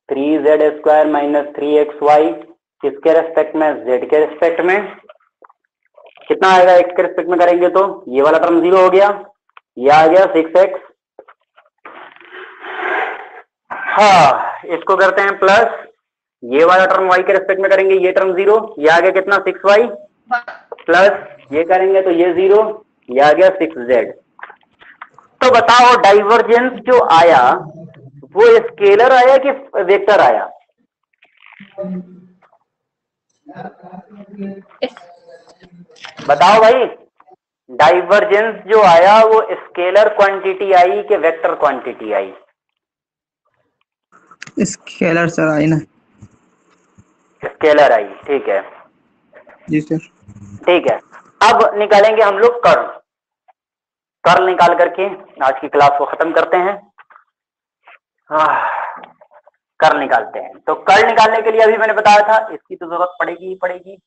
3z² माइनस 3xy किसके रेस्पेक्ट में, z के रेस्पेक्ट में। कितना आएगा x के रेस्पेक्ट में करेंगे तो ये वाला टर्म 0 हो गया, ये आ गया 6x। हाँ, इसको करते हैं प्लस, ये वाला टर्म y के रेस्पेक्ट में करेंगे, ये टर्म 0, ये आ गया कितना 6y, प्लस ये करेंगे तो ये 0, ये आ गया 6z। तो बताओ डाइवर्जेंस जो आया वो स्केलर आया कि वेक्टर आया, बताओ भाई। डाइवर्जेंस जो आया वो स्केलर क्वांटिटी आई कि vector quantity I, scalar sir I ना, स्केलर आई। ठीक है जी सर। ठीक है, अब निकालेंगे हम लोग कर्ल। कर्ल निकाल करके आज की क्लास को खत्म करते हैं। कर्ल निकालते हैं, तो कर्ल निकालने के लिए अभी मैंने बताया था इसकी तो जरूरत पड़ेगी ही पड़ेगी,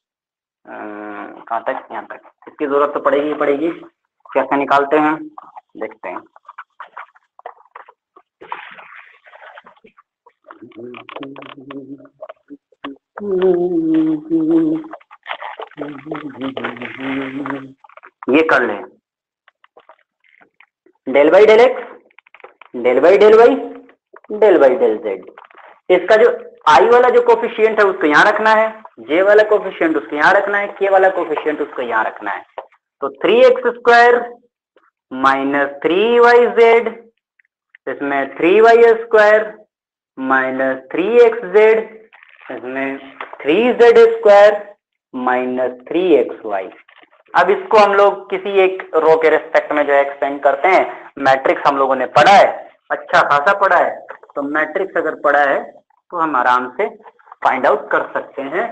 कहाँ तक, यहाँ तक, इसकी जरूरत तो पड़ेगी ही पड़ेगी। कैसे निकालते हैं देखते हैं। ये कर लें, del by del x, del by del y, del by del z. इसका जो आई वाला जो कोफिशिएंट है उसको यहाँ रखना है, जे वाला कोफिशिएंट उसको यहाँ रखना है, के वाला कोफिशिएंट उसको यहाँ रखना है। तो 3x² माइनस 3yz, इसमें 3y² माइनस 3xz, इसमें 3z² माइनस 3xy। अब इसको हम लोग किसी एक रो के रेस्पेक्ट में जो है एक्सपेंड करते हैं। मैट्रिक्स हम लोगों ने पढ़ा है, अच्छा खासा पढ़ा है, तो मैट्रिक्स अगर पढ़ा है तो हम आराम से फाइंड आउट कर सकते हैं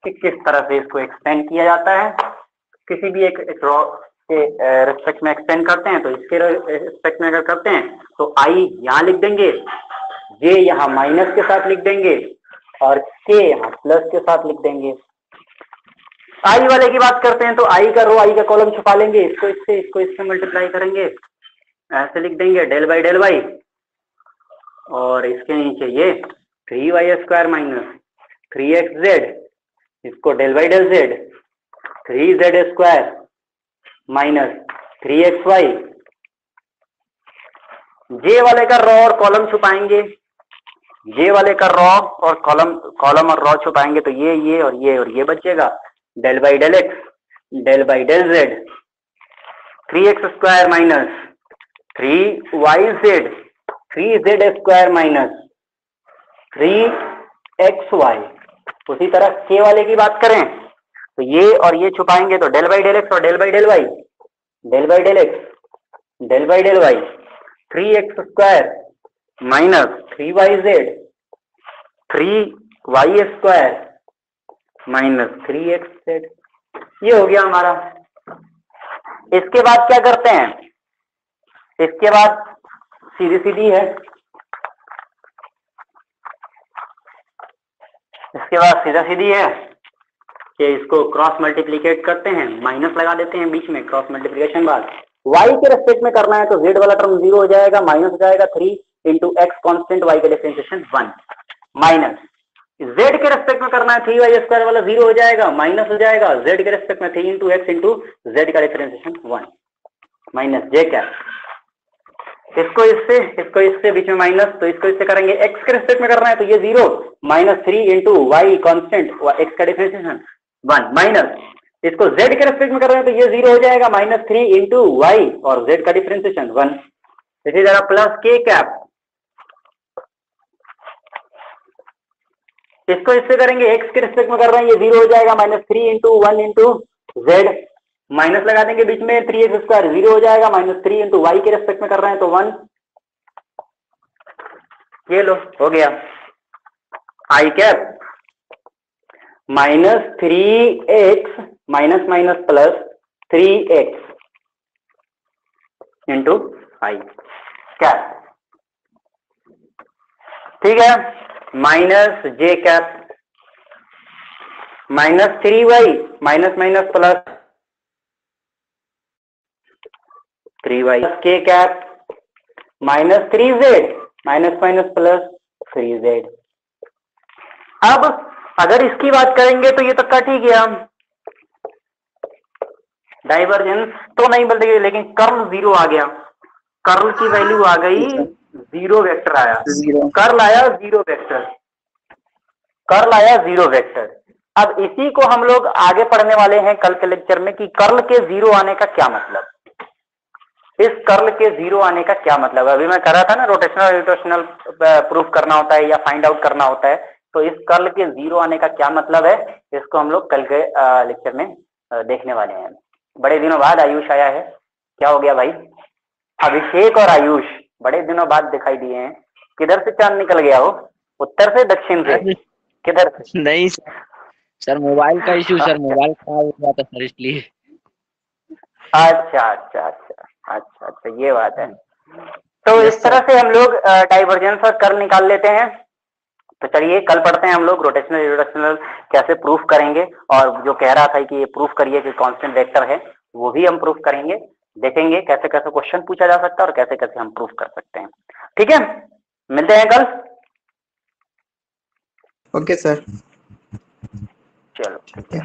कि किस तरह से इसको एक्सपेंड किया जाता है। किसी भी एक रो के रेस्पेक्ट में एक्सपेंड करते हैं, तो इसके रेस्पेक्ट में अगर करते हैं तो आई यहाँ लिख देंगे, जे यहाँ माइनस के साथ लिख देंगे, और के यहाँ प्लस के साथ लिख देंगे। आई वाले की बात करते हैं तो आई का रो, आई का कॉलम छुपा लेंगे, इसको इससे मल्टीप्लाई करेंगे, ऐसे लिख देंगे डेल बाई डेल वाई, और इसके नीचे ये 3y² माइनस 3xz, इसको del by del z, 3z² minus 3xy। J वाले का रॉ और कॉलम छुपाएंगे, जे वाले का रॉ और कॉलम और रॉ छुपाएंगे, तो ये और ये बचेगा, del by del x, del by del z, 3x² minus 3yz, 3z² minus 3xy। उसी तरह के वाले की बात करें तो ये और ये छुपाएंगे, तो डेल बाई डेल एक्स और del by del y, del by del x, del by del Y, 3x² minus 3yz, 3y² minus 3xz। ये हो गया हमारा। इसके बाद क्या करते हैं, इसके बाद सीधी सीधी है, इसके बाद सीधा सीधी है कि इसको क्रॉस मल्टीप्लिकेट करते हैं, माइनस लगा देते हैं बीच में, क्रॉस मल्टीप्लिकेशन बाद y के रेस्पेक्ट में करना है तो z वाला टर्म 0 हो जाएगा, माइनस हो जाएगा 3 इंटू एक्स कॉन्स्टेंट, y का डिफरेंशिएशन 1, माइनस जेड के रेस्पेक्ट में करना है 3y² वाला 0 हो जाएगा, माइनस हो जाएगा, जेड के रेस्पेक्ट में 3 इंटू एक्स इंटू जेड का डिफरेंशिएशन 1 माइनस जे कैप, इसको इससे बीच में माइनस, तो इसको इससे करेंगे, एक्स के रेस्पेक्ट में करना है तो ये 0 minus 3 into y constant x का डिफरेंशिएशन 1 माइनस, इसको z के रेस्पेक्ट में कर रहे हैं तो ये 0 हो जाएगा, माइनस 3 इंटू वाई और z का डिफरेंशिएशन 1, इसी तरह प्लस के कैप, इसको इससे करेंगे, x के रिस्पेक्ट में कर रहे हैं, ये 0 हो जाएगा, minus 3 into 1 into Z, minus लगा देंगे बीच में, 3x² 0 हो जाएगा, माइनस 3 इंटू वाई के रेस्पेक्ट में कर रहे हैं तो 1, ये लो हो गया, I cap minus 3x minus minus plus 3x into I cap, ठीक है, minus J cap minus 3y minus minus plus 3y K cap minus 3z minus minus plus 3z। अब अगर इसकी बात करेंगे तो ये तक का ठीक है, डाइवर्जेंस तो नहीं बदलेगी, लेकिन कर्ल 0 आ गया, कर्ल की वैल्यू आ गई 0 वेक्टर आया, कर्ल आया 0 वेक्टर, कर्ल आया 0 वेक्टर। अब इसी को हम लोग आगे पढ़ने वाले हैं कल के लेक्चर में कि कर्ल के 0 आने का क्या मतलब, इस कर्ल के 0 आने का क्या मतलब है। अभी मैं कह रहा था ना रोटेशनल रोटेशनल प्रूफ करना होता है या फाइंड आउट करना होता है, तो इस कर्ल के 0 आने का क्या मतलब है, इसको हम लोग कल के लेक्चर में देखने वाले हैं। बड़े दिनों बाद आयुष आया है, क्या हो गया भाई, अभिषेक और आयुष बड़े दिनों बाद दिखाई दिए हैं, किधर से चांद निकल गया हो, उत्तर से दक्षिण से, किधर से? नहीं सर मोबाइल का इश्यू, सर मोबाइल खराब हो गया था सर इसलिए। अच्छा अच्छा अच्छा अच्छा अच्छा ये बात है। तो इस तरह से हम लोग डाइवर्जेंस और कर्ल निकाल लेते हैं। तो चलिए कल पढ़ते हैं हम लोग रोटेशनल इररोटेशनल कैसे प्रूफ करेंगे, और जो कह रहा था कि ये प्रूफ करिए कि कांस्टेंट वेक्टर है वो भी हम प्रूफ करेंगे, देखेंगे कैसे कैसे क्वेश्चन पूछा जा सकता है और कैसे कैसे हम प्रूफ कर सकते हैं। ठीक है, मिलते हैं कल। ओके सर, चलो ठीक है।